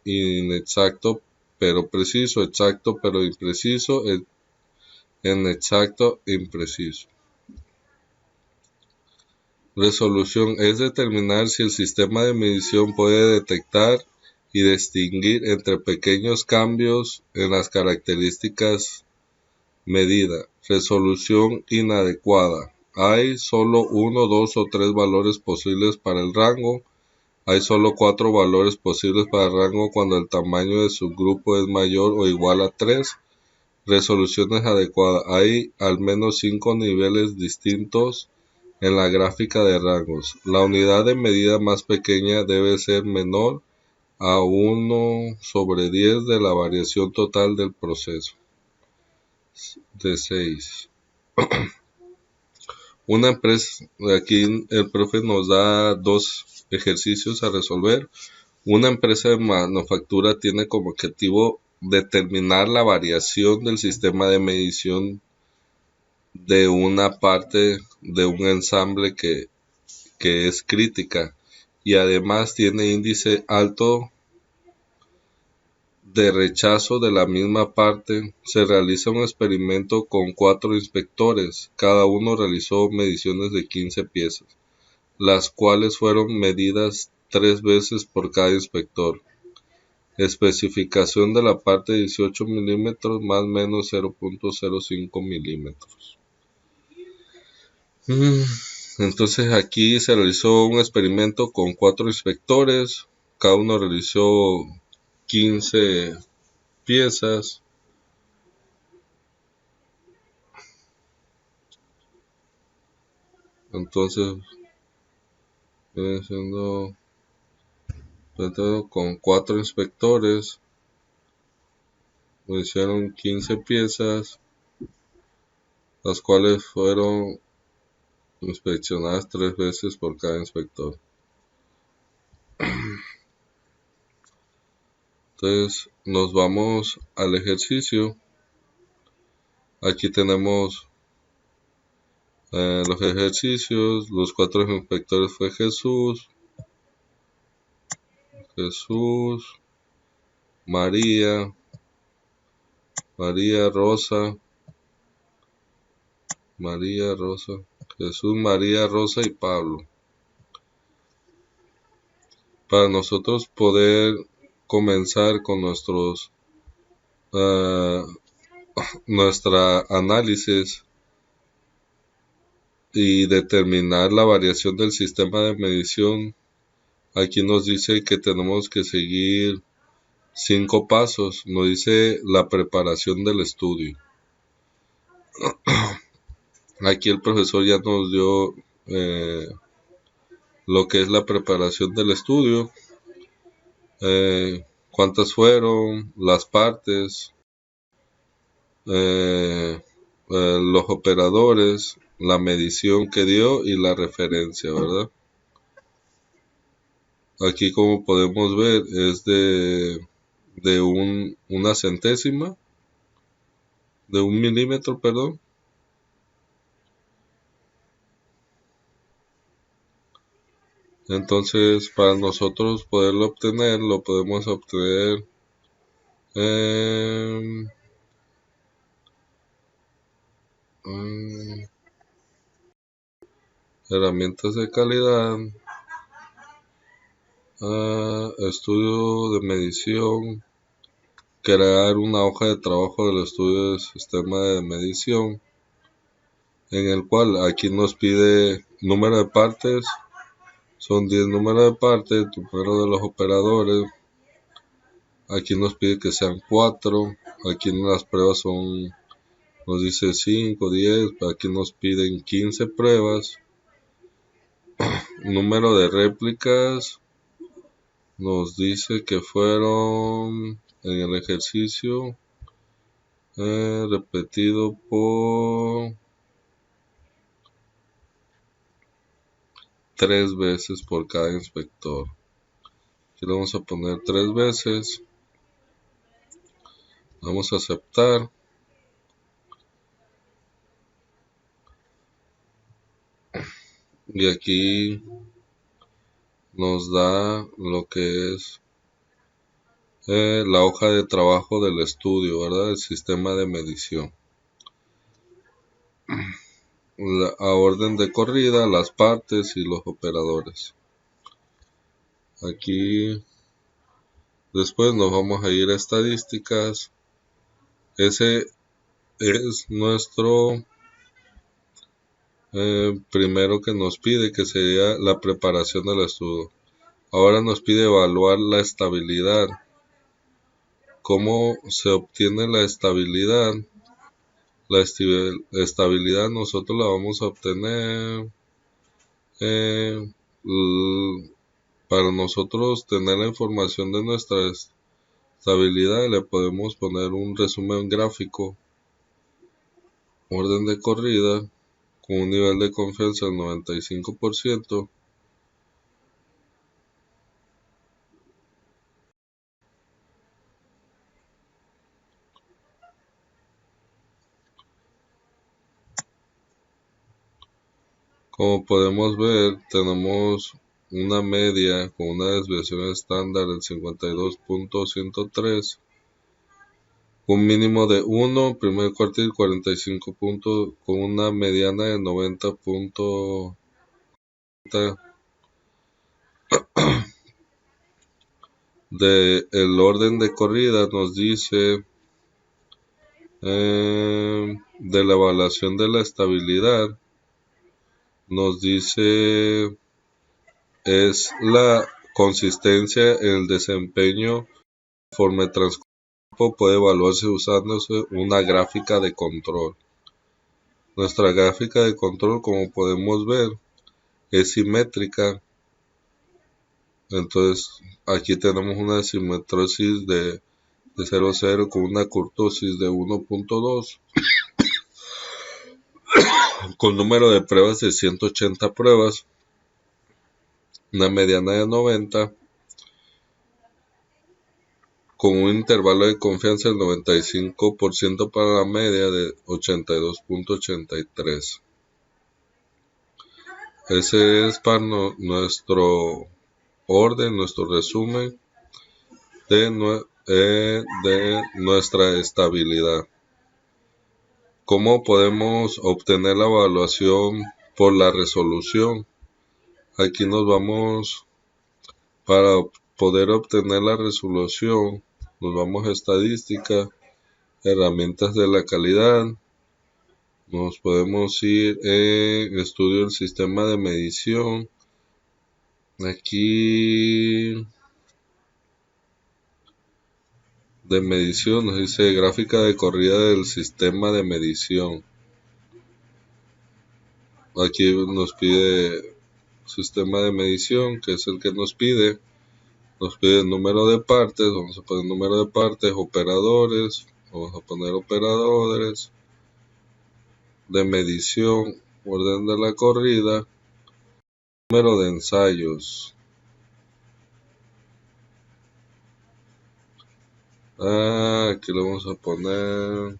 Inexacto pero preciso. Exacto pero impreciso. Inexacto e impreciso. Resolución es determinar si el sistema de medición puede detectar y distinguir entre pequeños cambios en las características medidas. Resolución inadecuada. Hay solo 1, 2 o 3 valores posibles para el rango. Hay solo 4 valores posibles para el rango cuando el tamaño de su grupo es mayor o igual a 3. Resoluciones adecuadas. Hay al menos 5 niveles distintos en la gráfica de rangos. La unidad de medida más pequeña debe ser menor a 1/10 de la variación total del proceso. De 6. Una empresa, aquí el profe nos da dos ejercicios a resolver. Una empresa de manufactura tiene como objetivo determinar la variación del sistema de medición de una parte de un ensamble que es crítica y además tiene índice alto de rechazo de la misma parte, se realiza un experimento con 4 inspectores. Cada uno realizó mediciones de 15 piezas, las cuales fueron medidas 3 veces por cada inspector. Especificación de la parte 18 milímetros más menos 0.05 milímetros. Entonces aquí se realizó un experimento con 4 inspectores, cada uno realizó 15 piezas. Entonces viene siendo con 4 inspectores, hicieron 15 piezas, las cuales fueron inspeccionadas 3 veces por cada inspector. Entonces nos vamos al ejercicio. Aquí tenemos los ejercicios. Los 4 inspectores fue Jesús, María, Rosa, Jesús, María, Rosa y Pablo. Para nosotros poder comenzar con nuestra análisis y determinar la variación del sistema de medición, aquí nos dice que tenemos que seguir 5 pasos. Nos dice la preparación del estudio. Aquí el profesor ya nos dio lo que es la preparación del estudio, cuántas fueron, las partes, los operadores, la medición que dio y la referencia, ¿verdad? Aquí, como podemos ver, es de una centésima, de 1 milímetro, perdón. Entonces, para nosotros poderlo obtener, lo podemos obtener herramientas de calidad, estudio de medición, crear una hoja de trabajo del estudio del sistema de medición, en el cual aquí nos pide número de partes, son 10 números de partes, número de los operadores, aquí nos pide que sean 4, aquí en las pruebas nos dice 5, 10, aquí nos piden 15 pruebas, número de réplicas, nos dice que fueron en el ejercicio repetido por 3 veces por cada inspector. Aquí le vamos a poner 3 veces. Vamos a aceptar. Y aquí nos da lo que es la hoja de trabajo del estudio, ¿verdad? El sistema de medición. A orden de corrida, las partes y los operadores. Aquí después nos vamos a ir a estadísticas. Ese es nuestro primero que nos pide, que sería la preparación del estudio. Ahora nos pide evaluar la estabilidad. ¿Cómo se obtiene la estabilidad? La estabilidad nosotros la vamos a obtener para nosotros tener la información de nuestra estabilidad. Le podemos poner un resumen gráfico, orden de corrida, con un nivel de confianza del 95%. Como podemos ver, tenemos una media con una desviación estándar del 52.103 un mínimo de 1, primer cuartil 45 puntos, con una mediana de 90 puntos. De el orden de corrida nos dice de la evaluación de la estabilidad, nos dice es la consistencia en el desempeño conforme transcurre el tiempo, puede evaluarse usándose una gráfica de control. Nuestra gráfica de control, como podemos ver, es simétrica. Entonces aquí tenemos una simetrosis de 0,0 con una kurtosis de 1,2, con número de pruebas de 180 pruebas, una mediana de 90, con un intervalo de confianza del 95% para la media de 82,83. Ese es para nuestro orden, nuestro resumen de nuestra estabilidad. ¿Cómo podemos obtener la evaluación por la resolución? Aquí nos vamos, para poder obtener la resolución, nos vamos a estadística, herramientas de la calidad, nos podemos ir en estudio del sistema de medición. Aquí de medición nos dice gráfica de corrida del sistema de medición. Aquí nos pide sistema de medición, que es el que nos pide el número de partes. Vamos a poner número de partes, operadores, vamos a poner operadores de medición, orden de la corrida, número de ensayos. Aquí le vamos a poner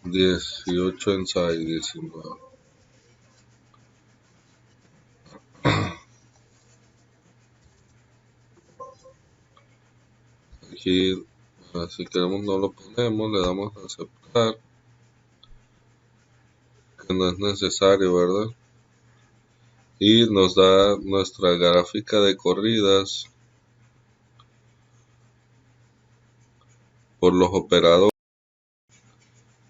18 ensayos, 19. Aquí, si queremos no lo ponemos, le damos a aceptar, que no es necesario, ¿verdad? Y nos da nuestra gráfica de corridas por los operadores.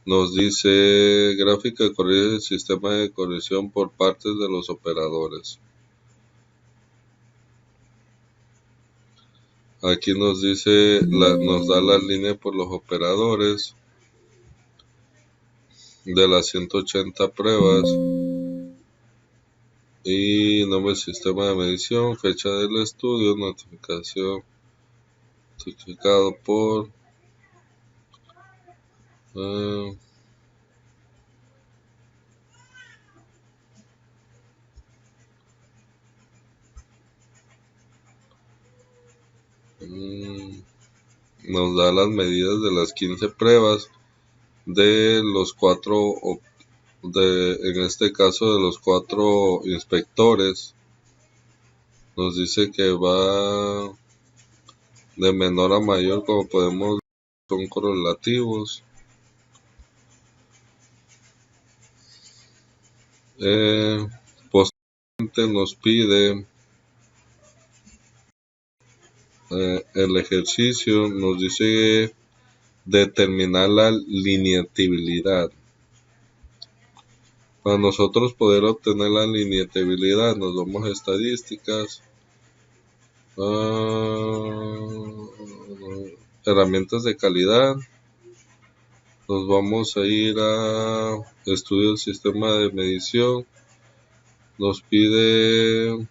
Nos dice gráfica de corrida del sistema de corrección por partes de los operadores. Aquí nos dice, nos da la línea por los operadores de las 180 pruebas y nombre del sistema de medición, fecha del estudio, notificación, notificado por nos da las medidas de las 15 pruebas de los 4, en este caso de los 4 inspectores. Nos dice que va de menor a mayor, como podemos ver, son correlativos. Posteriormente nos pide el ejercicio, nos dice determinar la lineatividad. Para nosotros poder obtener la lineatividad, nos vamos a estadísticas, herramientas de calidad, nos vamos a ir a estudio del sistema de medición, nos pide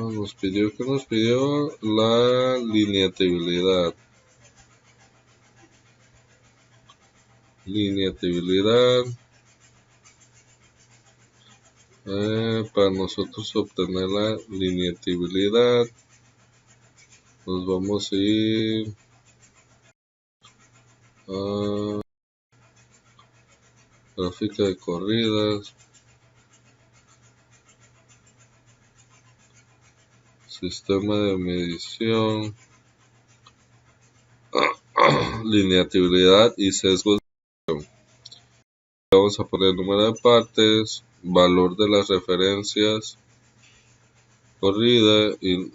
nos pidió la lineatividad. Para nosotros obtener la lineatividad, nos vamos a ir gráfica de corridas, sistema de medición, linealidad y sesgos. Vamos a poner número de partes, valor de las referencias, corrida y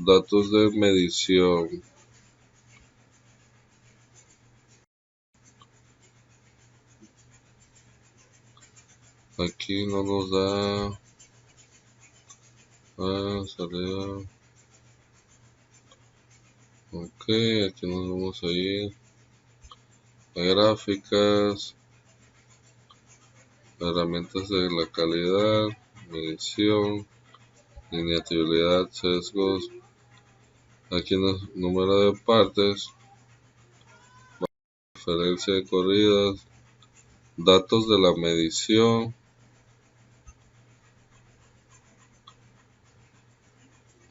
datos de medición. Aquí no nos da salida. Ok, aquí nos vamos a ir a gráficas, herramientas de la calidad, medición, linealidad, sesgos. Aquí en el número de partes, referencia de corridas, datos de la medición.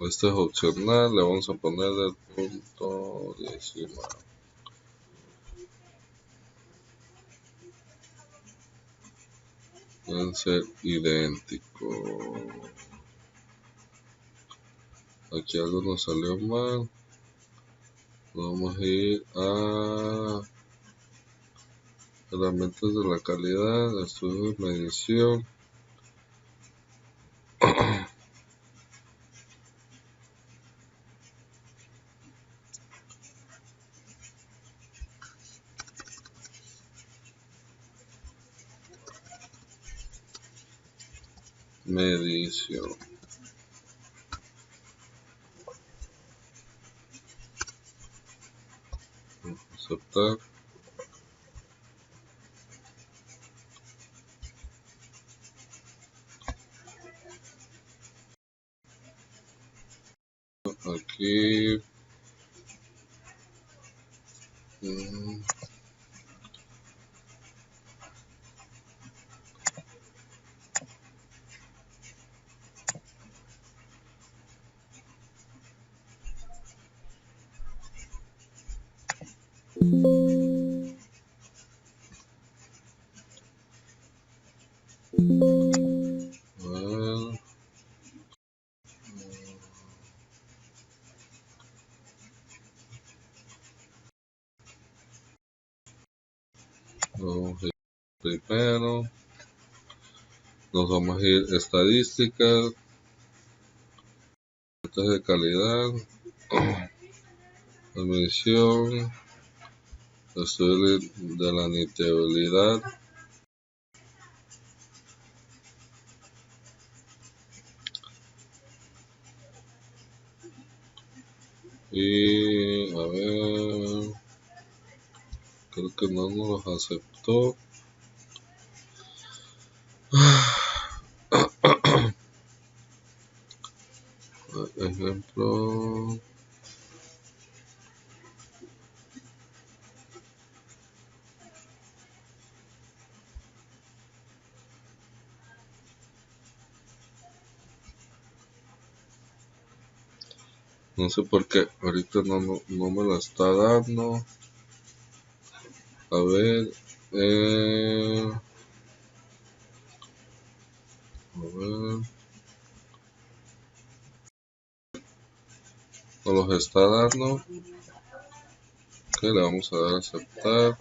Este es opcional, le vamos a poner el punto decimal. Deben ser idénticos. Aquí algo nos salió mal. Vamos a ir a herramientas de la calidad, estudio de medición. Medición. Aceptar. Aquí vamos a ir primero. Nos vamos a ir estadísticas, de calidad, medición, estudio de la nitidez y a ver, creo que no nos aceptó. Ejemplo, no sé por qué ahorita no me lo está dando. A ver, nos los está dando. Ok, le vamos a dar a aceptar.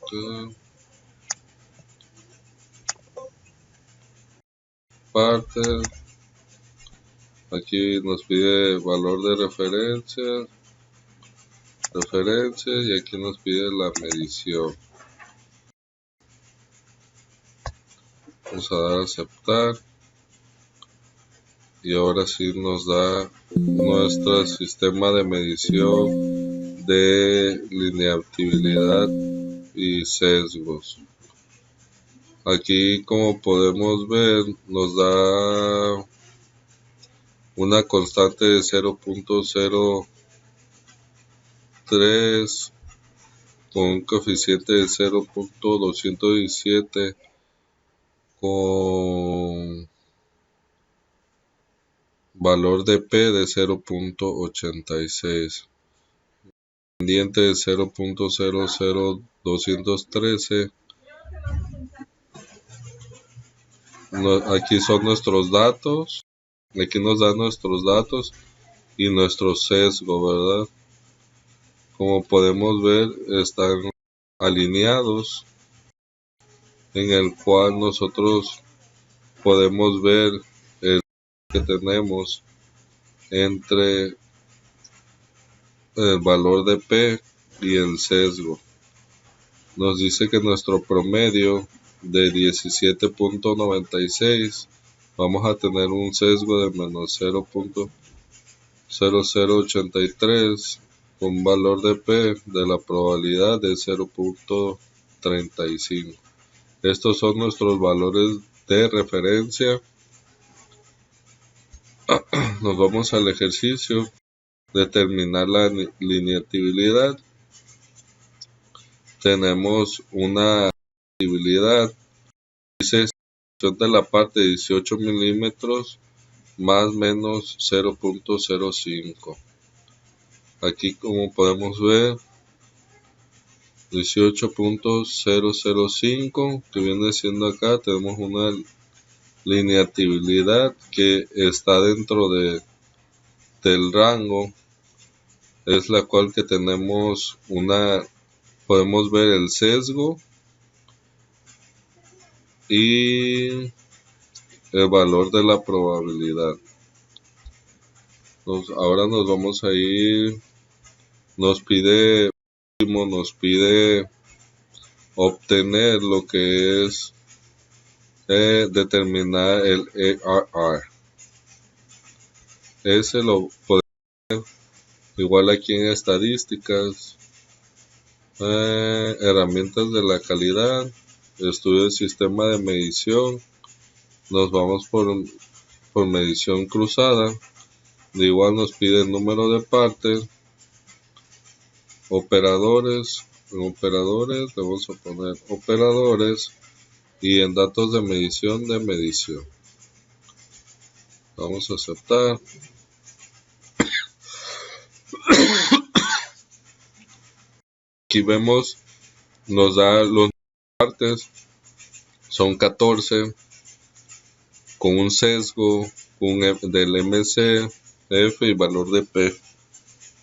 Okay. Partes. Aquí nos pide valor de referencia y aquí nos pide la medición. Vamos a dar a aceptar y ahora sí nos da nuestro sistema de medición de linealidad y sesgos. Aquí, como podemos ver, nos da una constante de 0.03 con un coeficiente de 0.217 con valor de P de 0.86. pendiente de 0.00213. Aquí son nuestros datos. Aquí nos dan nuestros datos y nuestro sesgo, ¿verdad? Como podemos ver, están alineados, en el cual nosotros podemos ver el que tenemos entre el valor de P y el sesgo. Nos dice que nuestro promedio de 17.96 vamos a tener un sesgo de menos 0.0083 con valor de P de la probabilidad de 0.35. Estos son nuestros valores de referencia. Nos vamos al ejercicio, determinar la lineatividad. Tenemos una lineatividad, dice de la parte 18 milímetros más menos 0.05. Aquí, como podemos ver, 18.005, que viene siendo acá, tenemos una lineatividad que está dentro del rango, es la cual que tenemos podemos ver el sesgo y el valor de la probabilidad. Ahora nos vamos a ir, nos pide obtener lo que es determinar el ARR. Ese lo podemos ver igual aquí en estadísticas, herramientas de la calidad, estudio del sistema de medición. Nos vamos por medición cruzada. De igual nos pide el número de partes, operadores, vamos a poner operadores, y en datos de medición vamos a aceptar. Aquí vemos, nos da los partes, son 14 con un sesgo del MCF y valor de P.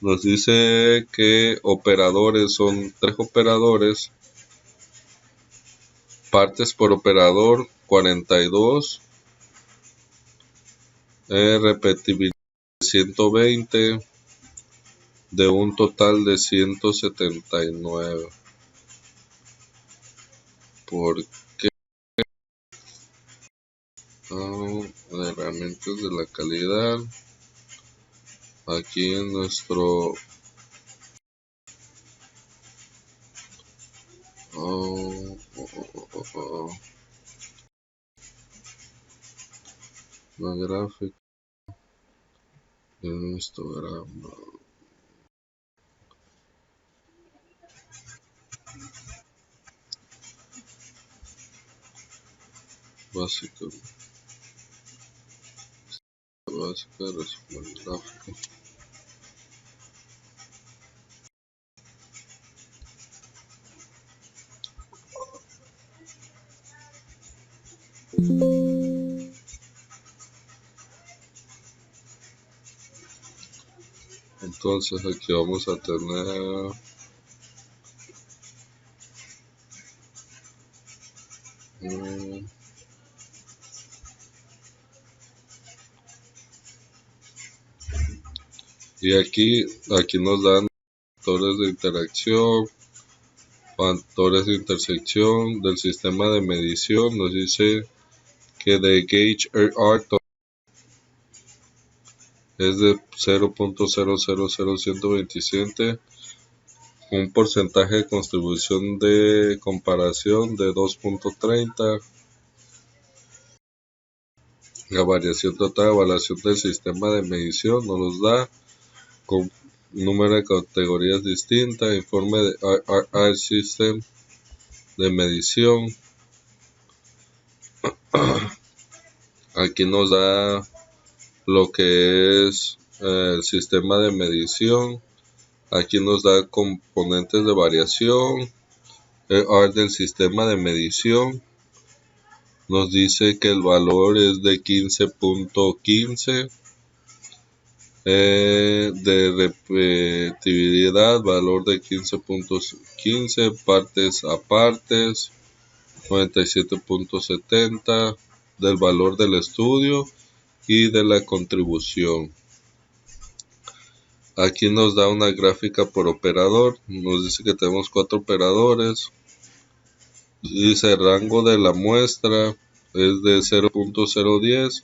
Nos dice que operadores son 3 operadores, partes por operador 42, repetibilidad 120 de un total de 179. ¿Por qué? Herramientas de la calidad. Aquí en nuestro la gráfica en histograma básica resumen gráfico. Entonces aquí vamos a tener y aquí nos dan factores de interacción, factores de intersección del sistema de medición. Nos dice que de gauge AR es de 0.000127, un porcentaje de contribución de comparación de 2.30, la variación total de evaluación del sistema de medición nos los da con número de categorías distintas, informe de AR System de medición. Aquí nos da lo que es el sistema de medición Aquí nos da componentes de variación, ER del sistema de medición. Nos dice que el valor es de 15.15. De repetibilidad, valor de 15.15, partes a partes, 97.70, del valor del estudio y de la contribución. Aquí nos da una gráfica por operador, nos dice que tenemos 4 operadores, dice el rango de la muestra es de 0.010.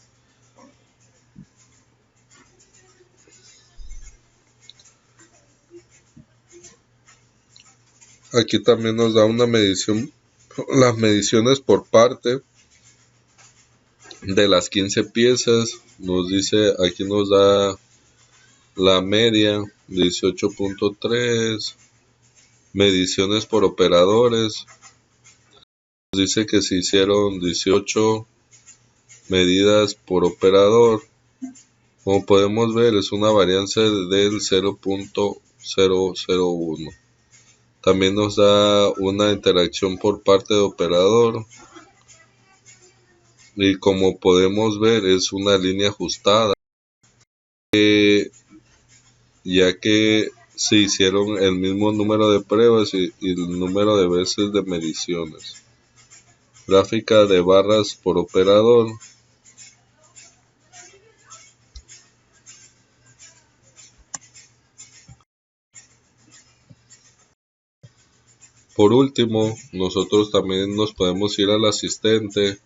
Aquí también nos da una medición, las mediciones por parte de las 15 piezas. Nos dice, aquí nos da la media, 18.3, mediciones por operadores. Nos dice que se hicieron 18 medidas por operador. Como podemos ver, es una varianza del 0.001. También nos da una interacción por parte de operador. Y como podemos ver, es una línea ajustada, ya que se hicieron el mismo número de pruebas y el número de veces de mediciones. Gráfica de barras por operador. Por último, nosotros también nos podemos ir al asistente,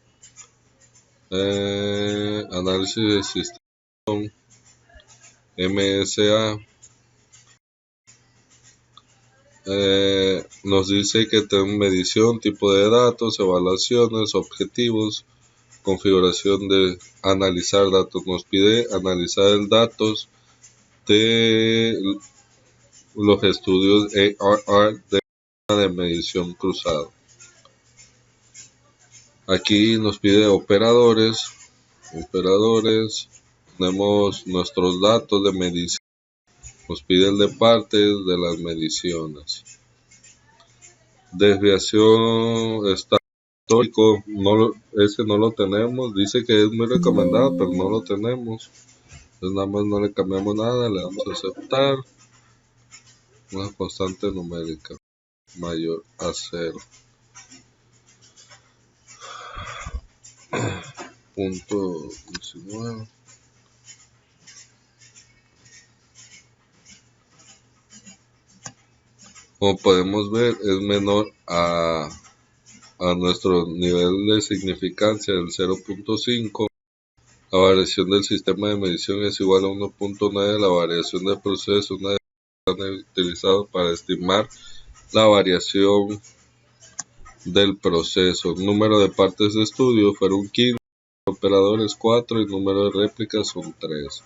análisis de sistema, MSA. Nos dice que tenemos medición, tipo de datos, evaluaciones, objetivos, configuración de analizar datos. Nos pide analizar el datos de los estudios ARR de medición cruzada. Aquí nos pide operadores, tenemos nuestros datos de medición, nos pide el de partes de las mediciones. Desviación histórico, ese no lo tenemos, dice que es muy recomendado, pero no lo tenemos. Entonces nada más no le cambiamos nada, le damos a aceptar. Una constante numérica mayor a 0. Punto 19. Como podemos ver, es menor a nuestro nivel de significancia del 0.5. La variación del sistema de medición es igual a 1.9. La variación del proceso, una vez utilizado para estimar la variación del proceso. Número de partes de estudio fueron 15, operadores 4 y número de réplicas son 3.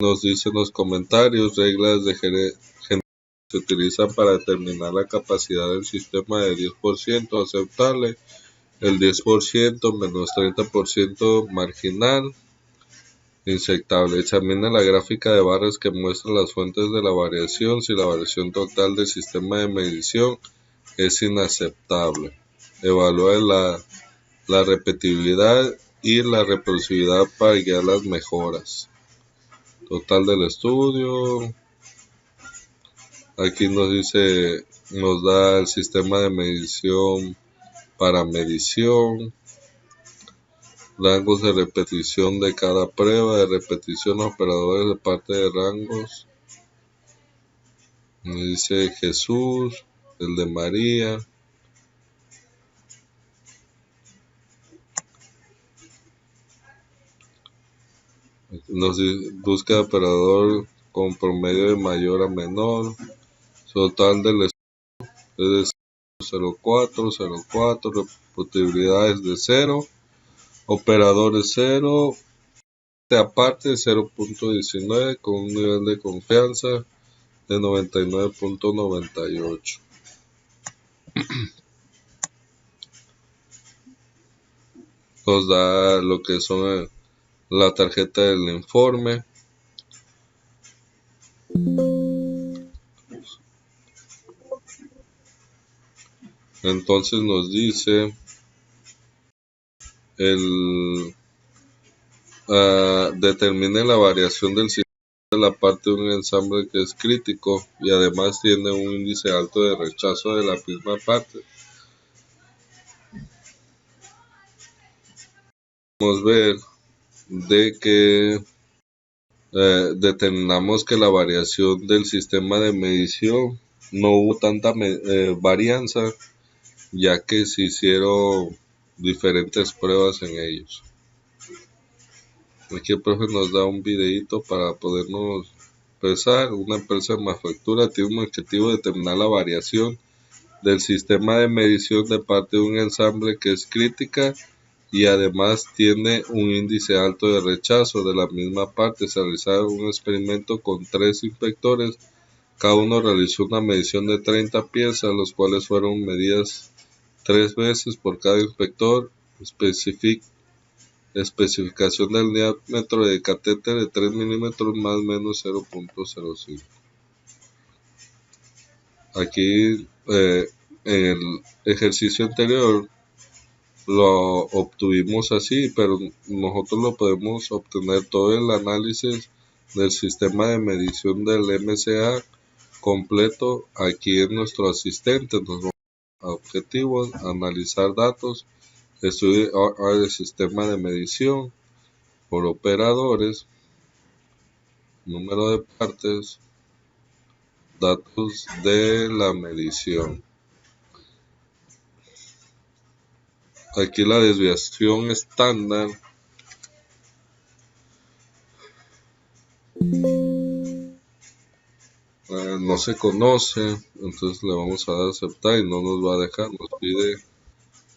Nos dicen los comentarios, reglas de se utilizan para determinar la capacidad del sistema de 10% aceptable, el 10% menos 30% marginal, inyectable. Examina la gráfica de barras que muestra las fuentes de la variación si la variación total del sistema de medición es inaceptable. Evalúa la repetibilidad y la reproducibilidad para guiar las mejoras. Total del estudio. Aquí nos dice, nos da el sistema de medición para medición, rangos de repetición de cada prueba, de repetición a operadores de parte de rangos. Nos dice Jesús, el de María. Nos busca operador con promedio de mayor a menor. Total del estudio es de 0.4, 0.4, repetibilidad es de 0, operadores 0, aparte 0.19 con un nivel de confianza de 99.98. Nos da lo que son la tarjeta del informe. Entonces nos dice determine la variación del sistema de la parte de un ensamble que es crítico y además tiene un índice alto de rechazo de la misma parte. Podemos ver de que determinamos que la variación del sistema de medición no hubo tanta varianza, ya que se hicieron diferentes pruebas en ellos. Aquí el profe nos da un videito para podernos expresar. Una empresa de manufactura tiene un objetivo de determinar la variación del sistema de medición de parte de un ensamble que es crítica y además tiene un índice alto de rechazo de la misma parte. Se realizaron un experimento con 3 inspectores. Cada uno realizó una medición de 30 piezas, los cuales fueron medidas 3 veces por cada inspector. Especificación del diámetro de catéter de 3 milímetros más o menos 0.05. Aquí en el ejercicio anterior lo obtuvimos así, pero nosotros lo podemos obtener todo el análisis del sistema de medición del MCA completo aquí en nuestro asistente. Nuestro objetivo es analizar datos, estudiar el sistema de medición por operadores, número de partes, datos de la medición. Aquí la desviación estándar no se conoce, entonces le vamos a dar a aceptar y no nos va a dejar, nos pide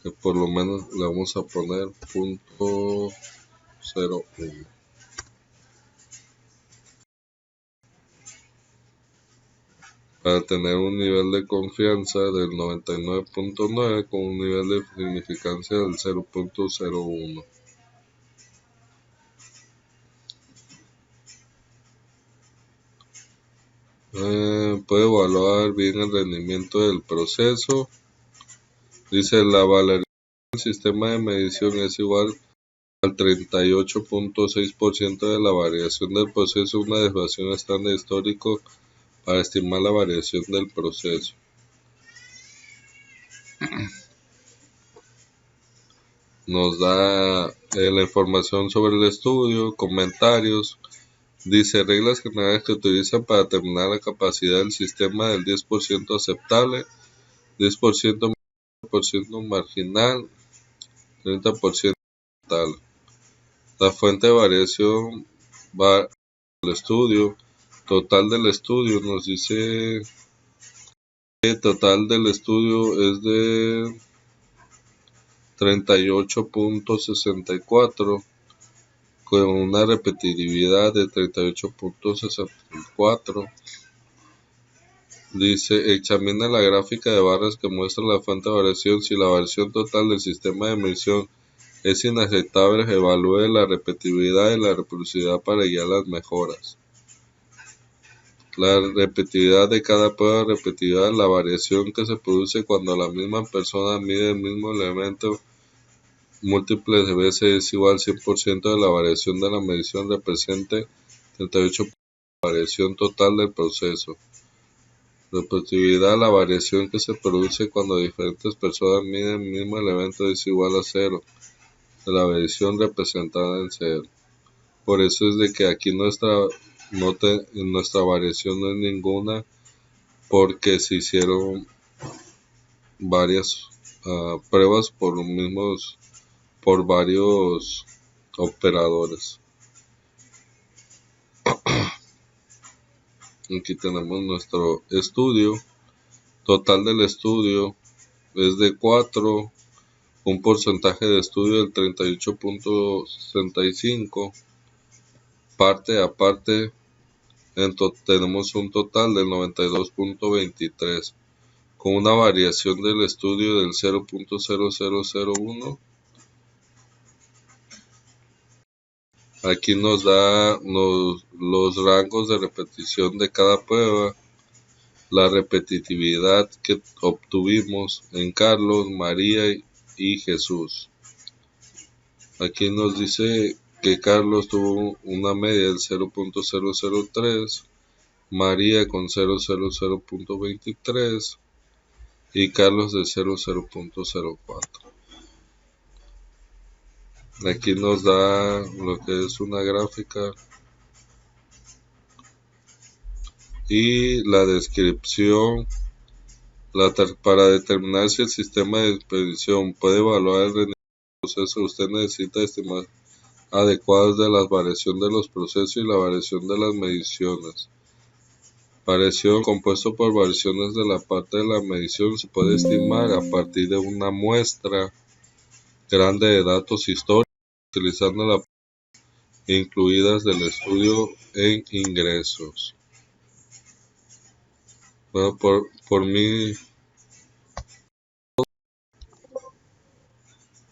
que por lo menos le vamos a poner .01 para tener un nivel de confianza del 99.9 con un nivel de significancia del 0.01. Puede evaluar bien el rendimiento del proceso. Dice la valoración del sistema de medición es igual al 38.6% de la variación del proceso, una desviación estándar histórico para estimar la variación del proceso. Nos da la información sobre el estudio, comentarios. Dice reglas generales que utilizan para determinar la capacidad del sistema del 10% aceptable, 10% marginal, 30% total. La fuente de variación va al estudio. Total del estudio nos dice que el total del estudio es de 38.64 con una repetitividad de 38.64. Dice, examina la gráfica de barras que muestra la fuente de variación. Si la variación total del sistema de medición es inaceptable, evalúe la repetitividad y la reproducibilidad para guiar las mejoras. La repetitividad de cada prueba de repetitividad, la variación que se produce cuando la misma persona mide el mismo elemento múltiples veces es igual al 100% de la variación de la medición, represente 38% de la variación total del proceso. Repetitividad, la variación que se produce cuando diferentes personas miden el mismo elemento es igual a 0, de la variación representada en 0. Por eso es de que aquí nuestra variación no es ninguna, porque se hicieron varias pruebas por varios operadores. Aquí tenemos nuestro estudio. Total del estudio es de 4, un porcentaje de estudio del 38.65, parte a parte tenemos un total del 92.23, con una variación del estudio del 0.0001. Aquí nos da los rangos de repetición de cada prueba. la repetitividad que obtuvimos en Carlos, María y Jesús. Aquí nos dice que Carlos tuvo una media del 0.003, María con 0.023 y Carlos de 0.04. Aquí nos da lo que es una gráfica y la descripción para determinar si el sistema de expedición puede evaluar el rendimiento del proceso. Usted necesita estimar adecuadas de la variación de los procesos y la variación de las mediciones. Variación compuesto por variaciones de la parte de la medición se puede estimar a partir de una muestra grande de datos históricos utilizando las incluidas del estudio en ingresos. Bueno, por mí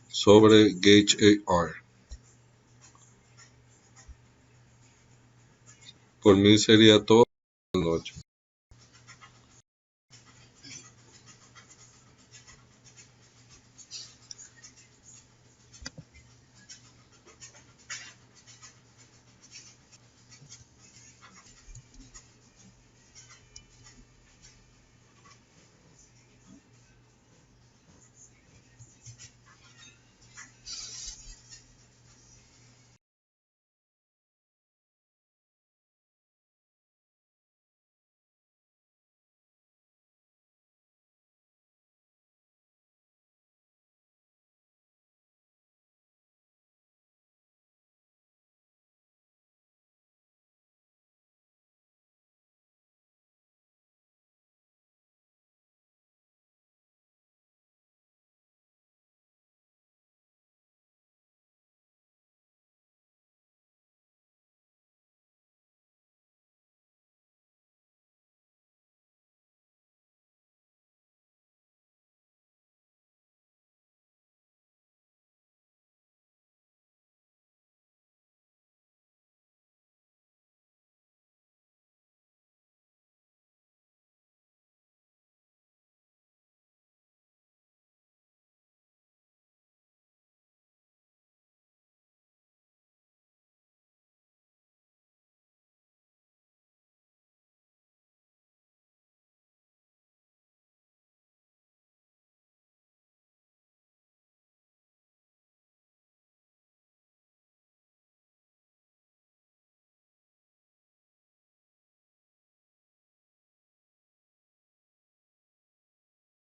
sobre Gauge AR. Por mí sería todo. Buenas noches.